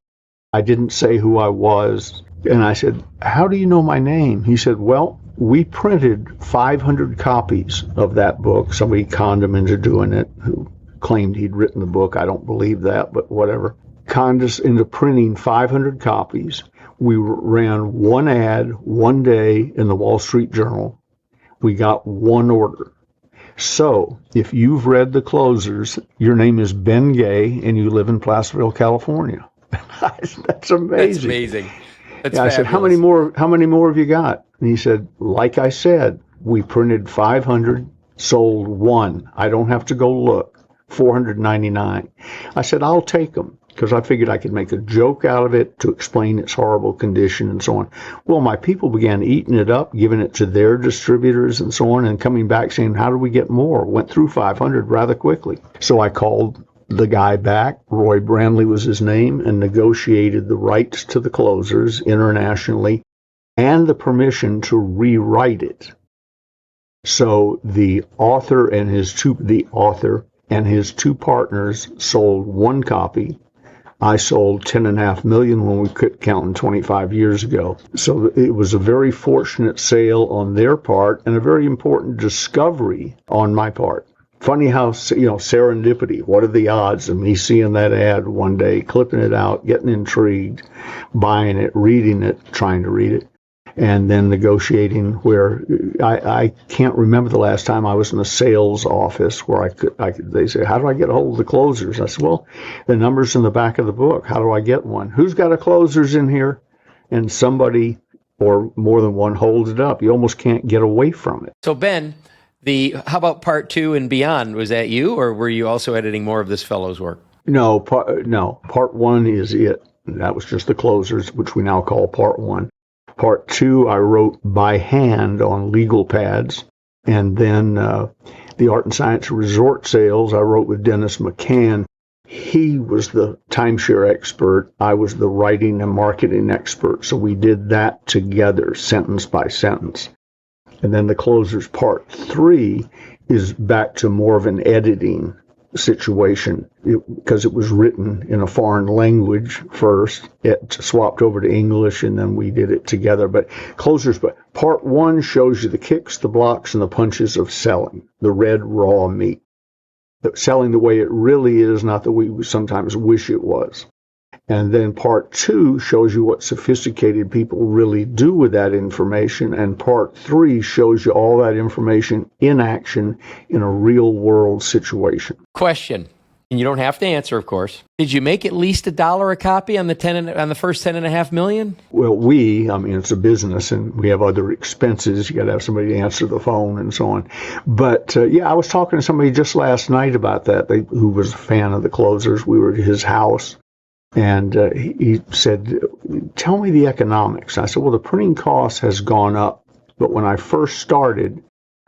I didn't say who I was. And I said, "How do you know my name?" He said, "Well, we printed 500 copies of that book." Somebody conned him into doing it, who claimed he'd written the book. I don't believe that, but whatever. Conned us into printing 500 copies. We ran one ad one day in the Wall Street Journal. We got one order. So if you've read The Closers, your name is Ben Gay and you live in Placerville, California. That's amazing. That's amazing. That's I said, how many more have you got? And he said, like I said, we printed 500, sold one. I don't have to go look. $499. I said, I'll take them, because I figured I could make a joke out of it to explain its horrible condition and so on. Well, my people began eating it up, giving it to their distributors and so on, and coming back saying, how do we get more? Went through 500 rather quickly. So I called the guy back, Roy Brandley was his name, and negotiated the rights to The Closers internationally and the permission to rewrite it. So the author and his two partners sold one copy. I sold 10.5 million when we quit counting 25 years ago. So it was a very fortunate sale on their part and a very important discovery on my part. Funny how, serendipity. What are the odds of me seeing that ad one day, clipping it out, getting intrigued, buying it, reading it, trying to read it, and then negotiating where I can't remember the last time I was in a sales office where they say, how do I get a hold of The Closers? I said, well, the number's in the back of the book. How do I get one? Who's got a Closers in here? And somebody or more than one holds it up. You almost can't get away from it. So Ben, how about part 2 and beyond? Was that you, or were you also editing more of this fellow's work? No, part 1 is it. That was just The Closers, which we now call part 1. Part 2, I wrote by hand on legal pads. And then the Art and Science Resort Sales, I wrote with Dennis McCann. He was the timeshare expert. I was the writing and marketing expert. So we did that together, sentence by sentence. And then The Closers Part 3 is back to more of an editing situation, because it was written in a foreign language first. It swapped over to English, and then we did it together. But Part 1 shows you the kicks, the blocks, and the punches of selling, the red raw meat. Selling the way it really is, not the way we sometimes wish it was. And then Part 2 shows you what sophisticated people really do with that information. And Part 3 shows you all that information in action in a real world situation. Question. And you don't have to answer, of course. Did you make at least $1 a copy on the first 10.5 million? Well, it's a business and we have other expenses. You got to have somebody to answer the phone and so on. But I was talking to somebody just last night about that, who was a fan of the closers. We were at his house and he said, tell me the economics. I said, well, the printing cost has gone up. But when I first started,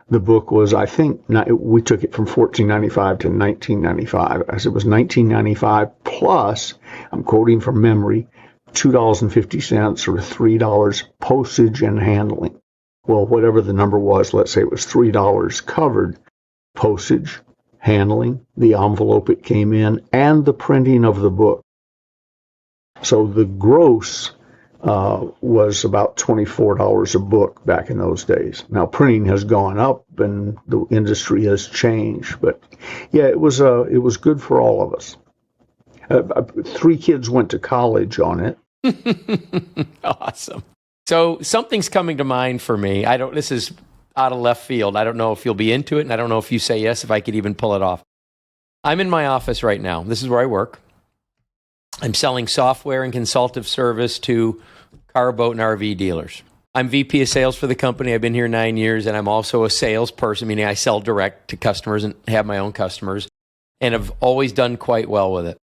the book was, I think, we took it from $14.95 to $19.95. I said it was $19.95 plus, I'm quoting from memory, $2.50 or $3 postage and handling. Well, whatever the number was, let's say it was $3 covered postage, handling, the envelope it came in, and the printing of the book. So the gross was about $24 a book back in those days. Now printing has gone up and the industry has changed, but yeah, it was good for all of us. 3 kids went to college on it. Awesome. So something's coming to mind for me. This is out of left field. I don't know if you'll be into it, and I don't know if you say yes, if I could even pull it off. I'm in my office right now. This is where I work. I'm selling software and consultative service to car, boat, and RV dealers. I'm VP of sales for the company. I've been here 9 years, and I'm also a salesperson, meaning I sell direct to customers and have my own customers, and have always done quite well with it.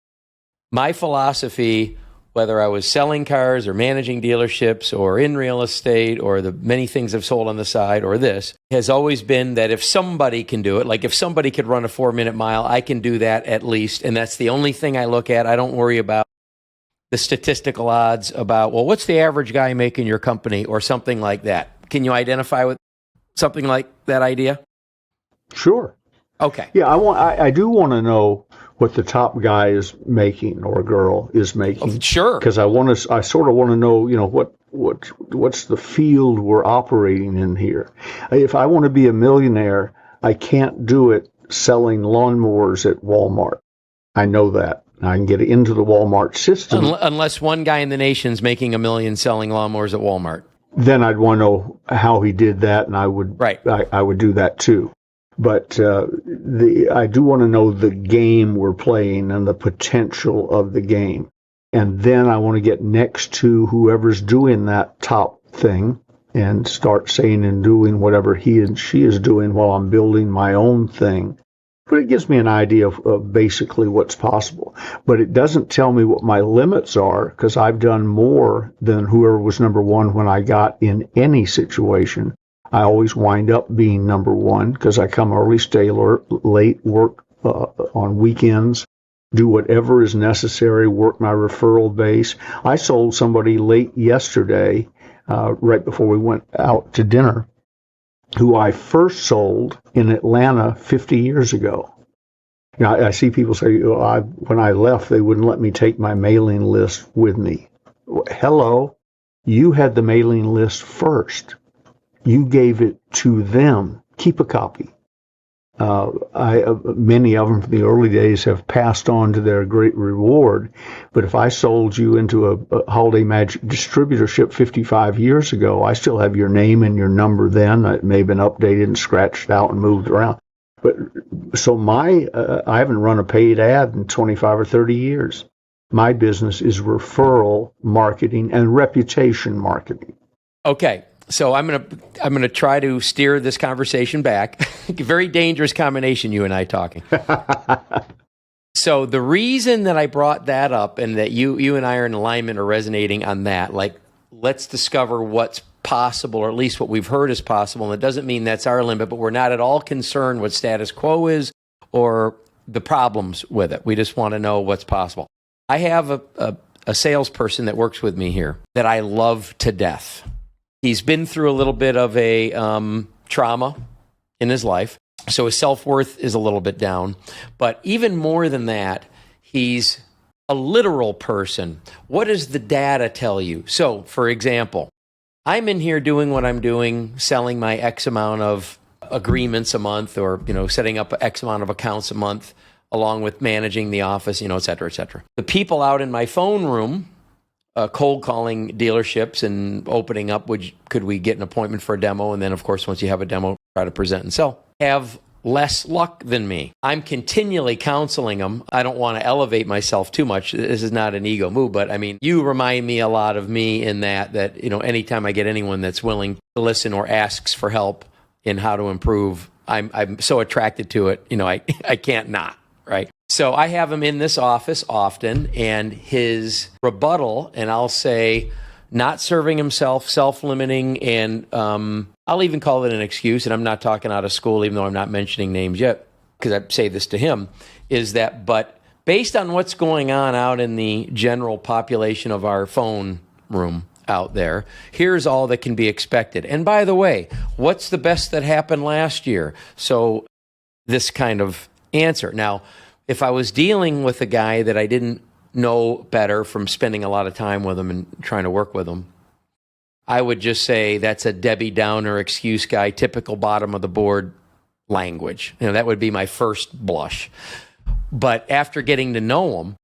My philosophy, whether I was selling cars or managing dealerships or in real estate or the many things I've sold on the side or this, has always been that if somebody can do it, like if somebody could run a 4-minute mile, I can do that at least. And that's the only thing I look at. I don't worry about the statistical odds about, well, what's the average guy make in your company or something like that. Can you identify with something like that idea? Sure. Okay. Yeah, I do want to know what the top guy is making or girl is making. Oh, sure. Because I sort of want to know, what's the field we're operating in here. If I want to be a millionaire, I can't do it selling lawnmowers at Walmart. I know that. I can get into the Walmart system. Unless one guy in the nation's making $1 million selling lawnmowers at Walmart. Then I'd want to know how he did that, and I would do that too. But I do want to know the game we're playing and the potential of the game. And then I want to get next to whoever's doing that top thing and start saying and doing whatever he and she is doing while I'm building my own thing. But it gives me an idea of basically what's possible. But it doesn't tell me what my limits are, because I've done more than whoever was number one when I got in any situation. I always wind up being number one because I come early, stay late, work on weekends, do whatever is necessary, work my referral base. I sold somebody late yesterday, right before we went out to dinner, who I first sold in Atlanta 50 years ago. Now, I see people say, when I left, they wouldn't let me take my mailing list with me. Hello, you had the mailing list first. You gave it to them. Keep a copy. Many of them from the early days have passed on to their great reward. But if I sold you into a Holiday Magic distributorship 55 years ago, I still have your name and your number then. It may have been updated and scratched out and moved around. But so I haven't run a paid ad in 25 or 30 years. My business is referral marketing and reputation marketing. Okay. So I'm gonna try to steer this conversation back. Very dangerous combination, you and I talking. So the reason that I brought that up and that you and I are in alignment or resonating on that, like, let's discover what's possible, or at least what we've heard is possible. And it doesn't mean that's our limit, but we're not at all concerned what status quo is or the problems with it. We just want to know what's possible. I have a salesperson that works with me here that I love to death. He's been through a little bit of a trauma in his life, so his self-worth is a little bit down. But even more than that, he's a literal person. What does the data tell you? So, for example, I'm in here doing what I'm doing, selling my X amount of agreements a month, or setting up X amount of accounts a month, along with managing the office, et cetera, et cetera. The people out in my phone room, cold calling dealerships and opening up, could we get an appointment for a demo? And then, of course, once you have a demo, try to present and sell. Have less luck than me. I'm continually counseling them. I don't want to elevate myself too much. This is not an ego move, but I mean, you remind me a lot of me in that, anytime I get anyone that's willing to listen or asks for help in how to improve, I'm so attracted to it. I can't not, right? So I have him in this office often, and his rebuttal, and I'll say, not serving himself, self-limiting, and I'll even call it an excuse, and I'm not talking out of school, even though I'm not mentioning names yet, because I say this to him, is that, but based on what's going on out in the general population of our phone room out there, here's all that can be expected. And by the way, what's the best that happened last year? So this kind of answer. Now, if I was dealing with a guy that I didn't know better from spending a lot of time with him and trying to work with him, I would just say that's a Debbie Downer excuse guy, typical bottom of the board language. That would be my first blush. But after getting to know him,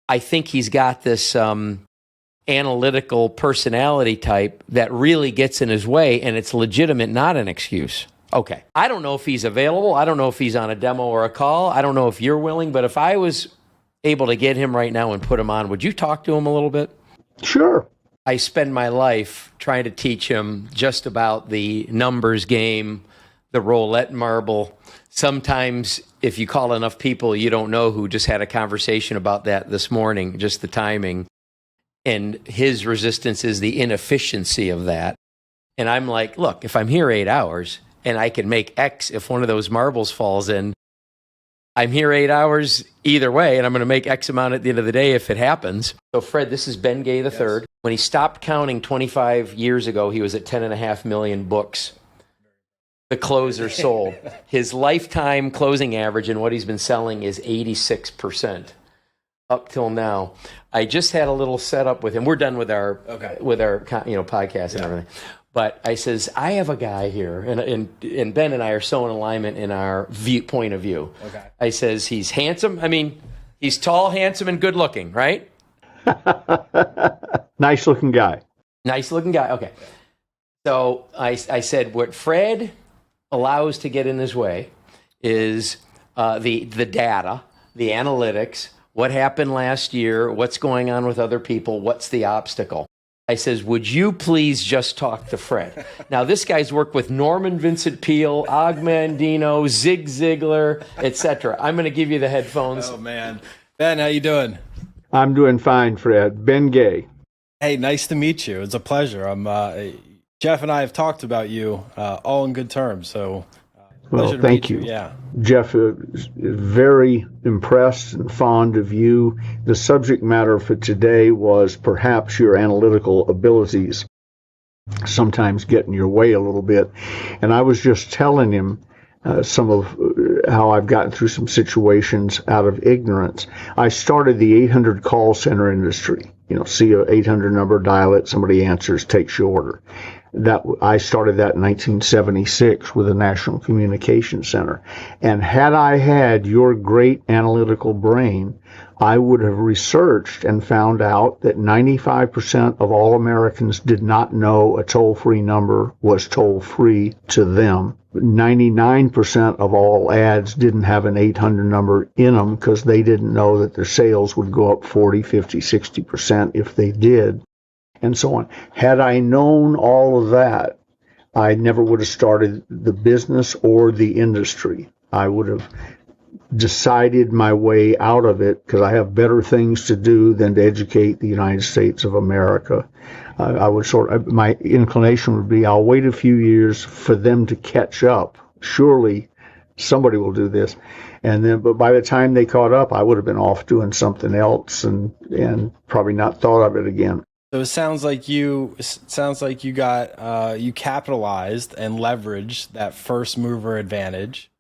I think he's got this analytical personality type that really gets in his way, and it's legitimate, not an excuse. Okay. I don't know if he's available. I don't know if he's on a demo or a call. I don't know if you're willing, but if I was able to get him right now and put him on, would you talk to him a little bit? Sure. I spend my life trying to teach him just about the numbers game, the roulette marble. Sometimes if you call enough people you don't know who just had a conversation about that this morning, just the timing. And his resistance is the inefficiency of that. And I'm like, look, if I'm here 8 hours and I can make X if one of those marbles falls in, I'm here 8 hours either way, and I'm going to make X amount at the end of the day if it happens. So, Fred, this is Ben Gay III. Yes. When he stopped counting 25 years ago, he was at 10.5 million books. The closer sold. His lifetime closing average and what he's been selling is 86% up till now. I just had a little setup with him. We're done with our podcast and everything. But I says, I have a guy here, and Ben and I are so in alignment in our point of view. Okay. I says, he's handsome. I mean, he's tall, handsome, and good looking, right? Nice looking guy. Nice looking guy. Okay. So I said, what Fred allows to get in his way is the data, the analytics, what happened last year, what's going on with other people, what's the obstacle. I says, would you please just talk to Fred? Now, this guy's worked with Norman Vincent Peale, Mandino, Zig Ziglar, etc. I'm going to give you the headphones. Oh, man. Ben, how you doing? I'm doing fine, Fred. Ben Gay. Hey, nice to meet you. It's a pleasure. Jeff and I have talked about you all in good terms, so well, thank you. Yeah. Jeff is very impressed and fond of you. The subject matter for today was perhaps your analytical abilities sometimes get in your way a little bit. And I was just telling him some of how I've gotten through some situations out of ignorance. I started the 800 call center industry. See a 800 number, dial it, somebody answers, takes your order. I started that in 1976 with the National Communication Center. And had I had your great analytical brain, I would have researched and found out that 95% of all Americans did not know a toll-free number was toll-free to them. 99% of all ads didn't have an 800 number in them because they didn't know that their sales would go up 40, 50, 60% if they did. And so on. Had I known all of that, I never would have started the business or the industry. I would have decided my way out of it because I have better things to do than to educate the United States of America. My inclination would be, I'll wait a few years for them to catch up. Surely somebody will do this. But by the time they caught up, I would have been off doing something else and probably not thought of it again. So it sounds like you got you capitalized and leveraged that first mover advantage.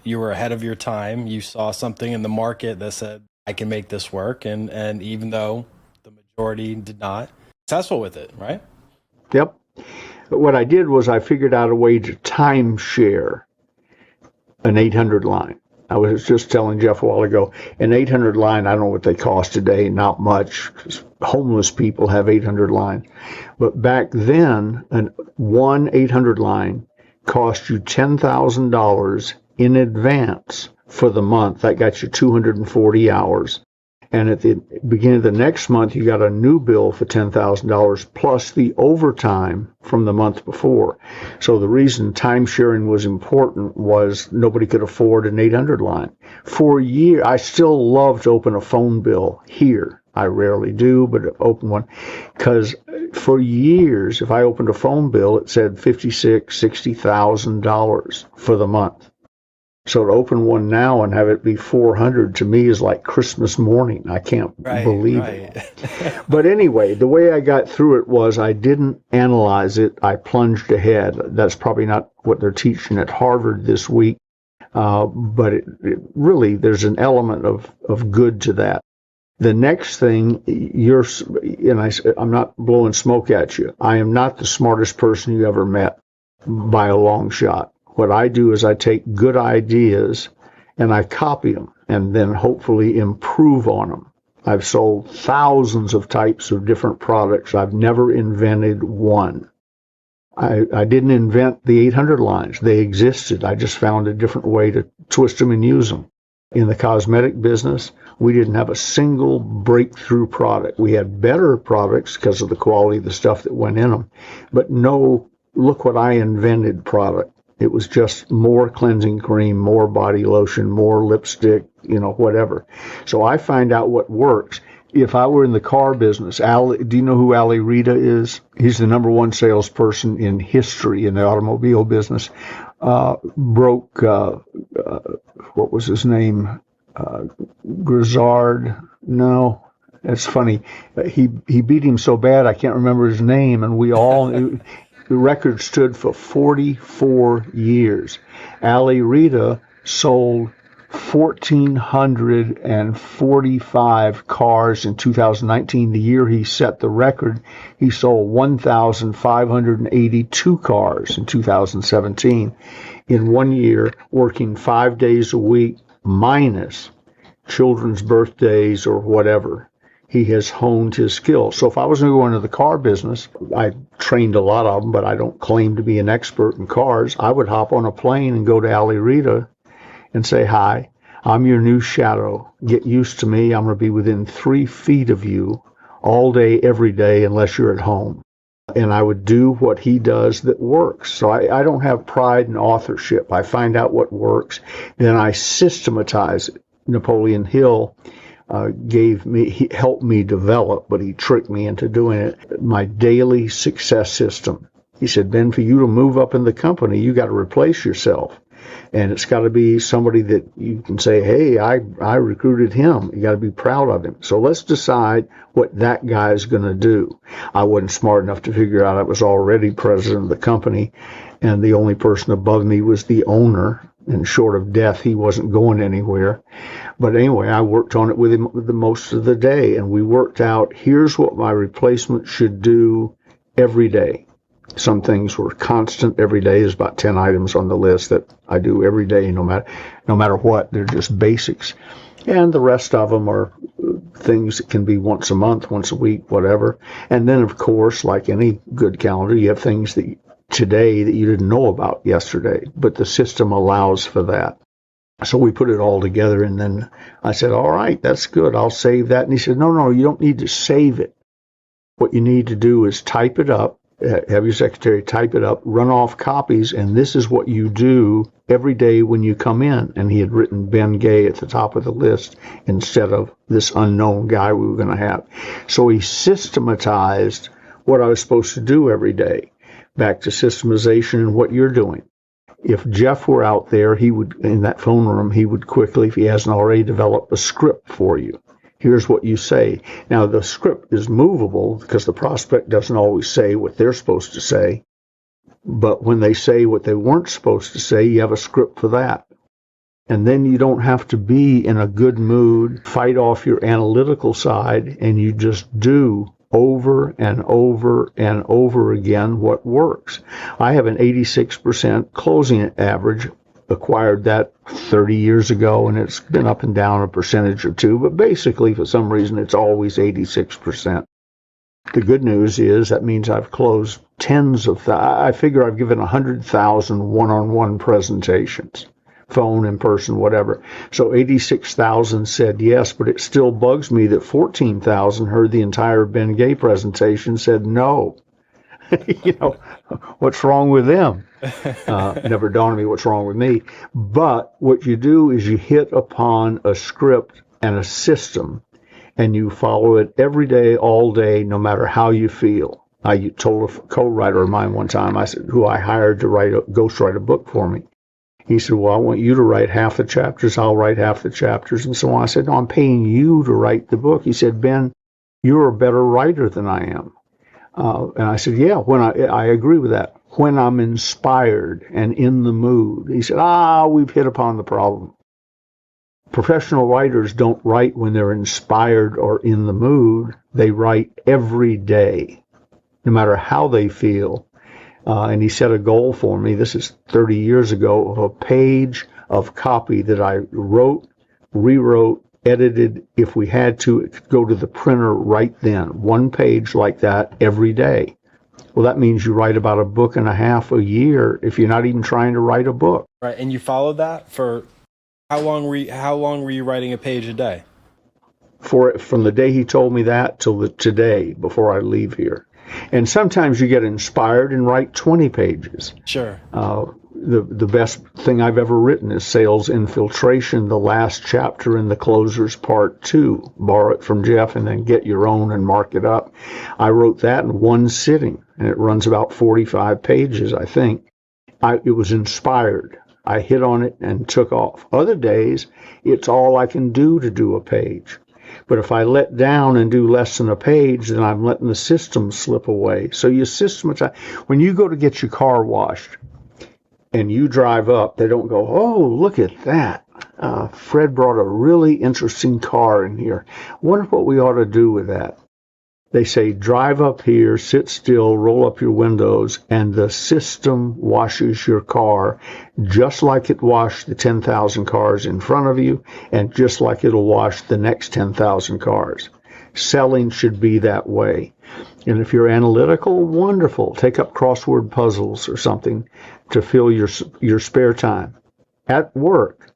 You were ahead of your time. You saw something in the market that said, I can make this work. And even though the majority did not, successful with it, right? Yep. But what I did was I figured out a way to timeshare an 800 line. I was just telling Jeff a while ago, an 800 line, I don't know what they cost today, not much, because homeless people have 800 lines. But back then, one 800 line cost you $10,000 in advance for the month. That got you 240 hours. And at the beginning of the next month, you got a new bill for $10,000 plus the overtime from the month before. So the reason time sharing was important was nobody could afford an 800 line. For a year, I still love to open a phone bill here. I rarely do, but open one. Because for years, if I opened a phone bill, it said $56,000, $60,000 for the month. So to open one now and have it be 400 to me is like Christmas morning. I can't believe it. But anyway, the way I got through it was I didn't analyze it. I plunged ahead. That's probably not what they're teaching at Harvard this week. But it really, there's an element of good to that. The next thing, I'm not blowing smoke at you. I am not the smartest person you ever met by a long shot. What I do is I take good ideas and I copy them and then hopefully improve on them. I've sold thousands of types of different products. I've never invented one. I didn't invent the 800 lines. They existed. I just found a different way to twist them and use them. In the cosmetic business, we didn't have a single breakthrough product. We had better products because of the quality of the stuff that went in them, but no, look what I invented product. It was just more cleansing cream, more body lotion, more lipstick, whatever. So I find out what works. If I were in the car business, do you know who Ali Rita is? He's the number one salesperson in history in the automobile business. Broke, what was his name? Grizzard? No, that's funny. He beat him so bad I can't remember his name, and we all... The record stood for 44 years. Ali Rita sold 1,445 cars in 2019. The year he set the record, he sold 1,582 cars in 2017. In 1 year, working 5 days a week, minus children's birthdays or whatever. He has honed his skills. So if I was going to go into the car business, I trained a lot of them, but I don't claim to be an expert in cars. I would hop on a plane and go to Ali Rita and say, hi, I'm your new shadow. Get used to me. I'm going to be within 3 feet of you all day, every day, unless you're at home. And I would do what he does that works. So I don't have pride in authorship. I find out what works, then I systematize it. Napoleon Hill he helped me develop, but he tricked me into doing it, my daily success system. He said, Ben, for you to move up in the company, you got to replace yourself. And it's got to be somebody that you can say, hey, I recruited him. You got to be proud of him. So let's decide what that guy's going to do. I wasn't smart enough to figure out I was already president of the company, and the only person above me was the owner. And short of death, he wasn't going anywhere. But anyway, I worked on it with him the most of the day, and we worked out, here's what my replacement should do every day. Some things were constant every day. There's about 10 items on the list that I do every day, no matter what. They're just basics. And the rest of them are things that can be once a month, once a week, whatever. And then, of course, like any good calendar, you have things that today that you didn't know about yesterday, but the system allows for that. So we put it all together, and then I said, all right, that's good. I'll save that. And he said, no, you don't need to save it. What you need to do is type it up, have your secretary type it up, run off copies, and this is what you do every day when you come in. And he had written Ben Gay at the top of the list instead of this unknown guy we were going to have. So he systematized what I was supposed to do every day. Back to systemization and what you're doing. If Jeff were out there, he would, in that phone room, he would quickly, if he hasn't already, develop a script for you. Here's what you say. Now, the script is movable because the prospect doesn't always say what they're supposed to say. But when they say what they weren't supposed to say, you have a script for that. And then you don't have to be in a good mood, fight off your analytical side, and you just do over and over and over again what works. I have an 86% closing average. Acquired that 30 years ago, and it's been up and down a percentage or two, but basically for some reason it's always 86%. The good news is that means I've closed I figure I've given 100,000 one-on-one presentations. phone, in person, whatever. So 86,000 said yes, but it still bugs me that 14,000 heard the entire Ben Gay presentation, said no. What's wrong with them? Never dawned on me what's wrong with me. But what you do is you hit upon a script and a system, and you follow it every day, all day, no matter how you feel. I told a co-writer of mine one time, I said, who I hired to ghostwrite a book for me. He said, well, I want you to write half the chapters, I'll write half the chapters, and so on. I said, no, I'm paying you to write the book. He said, Ben, you're a better writer than I am. And I said, yeah, when I agree with that. When I'm inspired and in the mood. He said, we've hit upon the problem. Professional writers don't write when they're inspired or in the mood. They write every day, no matter how they feel. And he set a goal for me, this is 30 years ago, of a page of copy that I wrote, rewrote, edited. If we had to, it could go to the printer right then. One page like that every day. Well, that means you write about a book and a half a year if you're not even trying to write a book. Right, and you followed that for how long were you writing a page a day? From the day he told me that till today, before I leave here. And sometimes you get inspired and write 20 pages. Sure. The best thing I've ever written is Sales Infiltration, the last chapter in the Closers Part 2. Borrow it from Jeff and then get your own and mark it up. I wrote that in one sitting, and it runs about 45 pages, I think. It was inspired. I hit on it and took off. Other days, it's all I can do to do a page. But if I let down and do less than a page, then I'm letting the system slip away. So you systematize. When you go to get your car washed and you drive up, they don't go, oh, look at that. Fred brought a really interesting car in here. Wonder what we ought to do with that. They say, drive up here, sit still, roll up your windows, and the system washes your car just like it washed the 10,000 cars in front of you and just like it'll wash the next 10,000 cars. Selling should be that way. And if you're analytical, wonderful. Take up crossword puzzles or something to fill your spare time. At work,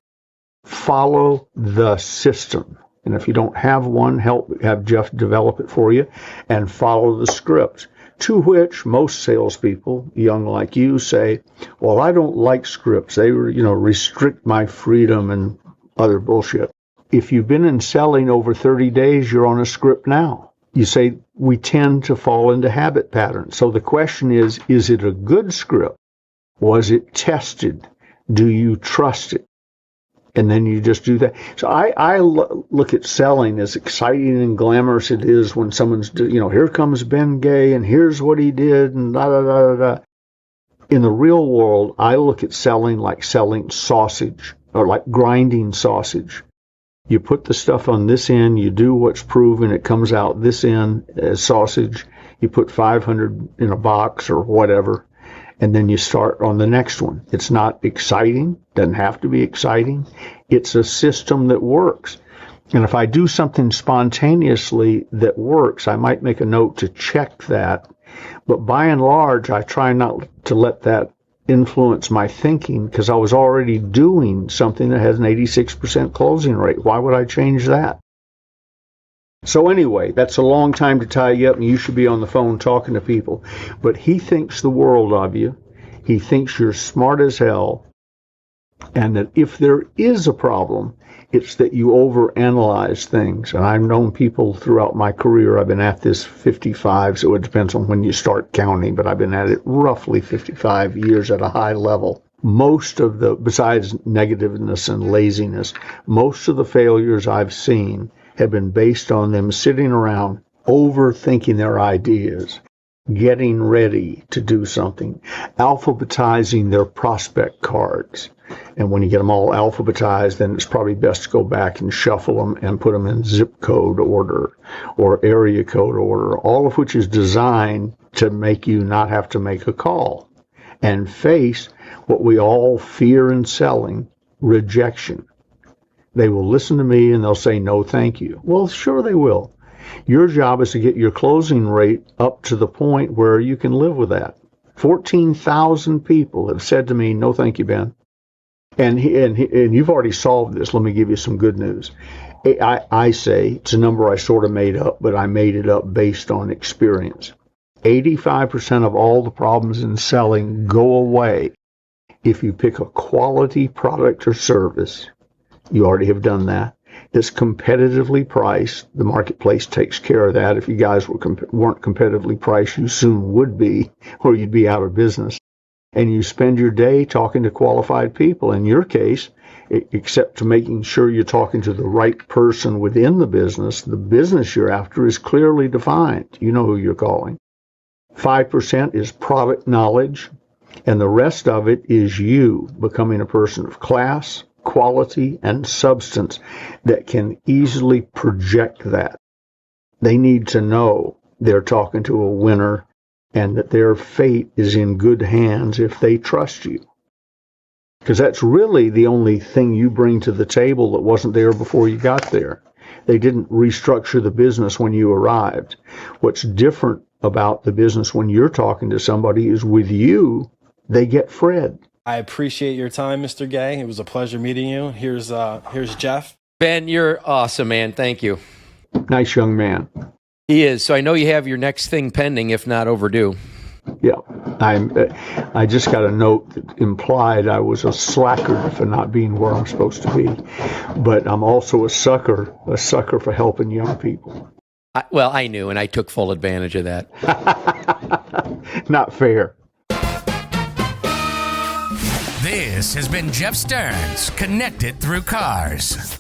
follow the system. And if you don't have one, have Jeff develop it for you and follow the script, to which most salespeople, young like you, say, well, I don't like scripts. They restrict my freedom and other bullshit. If you've been in selling over 30 days, you're on a script now. You say we tend to fall into habit patterns. So the question is it a good script? Was it tested? Do you trust it? And then you just do that. So I look at selling as exciting and glamorous it is when someone's, here comes Ben Gay and here's what he did and da da da da. In the real world, I look at selling like selling sausage or like grinding sausage. You put the stuff on this end, you do what's proven, it comes out this end as sausage. You put 500 in a box or whatever. And then you start on the next one. It's not exciting, doesn't have to be exciting. It's a system that works. And if I do something spontaneously that works, I might make a note to check that. But by and large, I try not to let that influence my thinking because I was already doing something that has an 86% closing rate. Why would I change that? So anyway, that's a long time to tie you up, and you should be on the phone talking to people. But he thinks the world of you. He thinks you're smart as hell, and that if there is a problem, it's that you overanalyze things. And I've known people throughout my career. I've been at this 55, so it depends on when you start counting, but I've been at it roughly 55 years at a high level. Most of besides negativeness and laziness, most of the failures I've seen have been based on them sitting around overthinking their ideas, getting ready to do something, alphabetizing their prospect cards. And when you get them all alphabetized, then it's probably best to go back and shuffle them and put them in zip code order or area code order, all of which is designed to make you not have to make a call and face what we all fear in selling, rejection. They will listen to me and they'll say, no, thank you. Well, sure they will. Your job is to get your closing rate up to the point where you can live with that. 14,000 people have said to me, no, thank you, Ben. And you've already solved this. Let me give you some good news. I say it's a number I sort of made up, but I made it up based on experience. 85% of all the problems in selling go away if you pick a quality product or service. You already have done that. That's competitively priced. The marketplace takes care of that. If you guys weren't competitively priced, you soon would be, or you'd be out of business. And you spend your day talking to qualified people. In your case, except to making sure you're talking to the right person within the business you're after is clearly defined. You know who you're calling. 5% is product knowledge, and the rest of it is you becoming a person of class, quality, and substance that can easily project that. They need to know they're talking to a winner and that their fate is in good hands if they trust you. Because that's really the only thing you bring to the table that wasn't there before you got there. They didn't restructure the business when you arrived. What's different about the business when you're talking to somebody is with you, they get Fred. I appreciate your time, Mr. Gay. It was a pleasure meeting you. Here's Jeff. Ben, you're awesome, man. Thank you. Nice young man. He is. So I know you have your next thing pending, if not overdue. Yeah. I just got a note that implied I was a slacker for not being where I'm supposed to be. But I'm also a sucker for helping young people. I knew, and I took full advantage of that. Not fair. This has been Jeff Stearns, Connected Through Cars.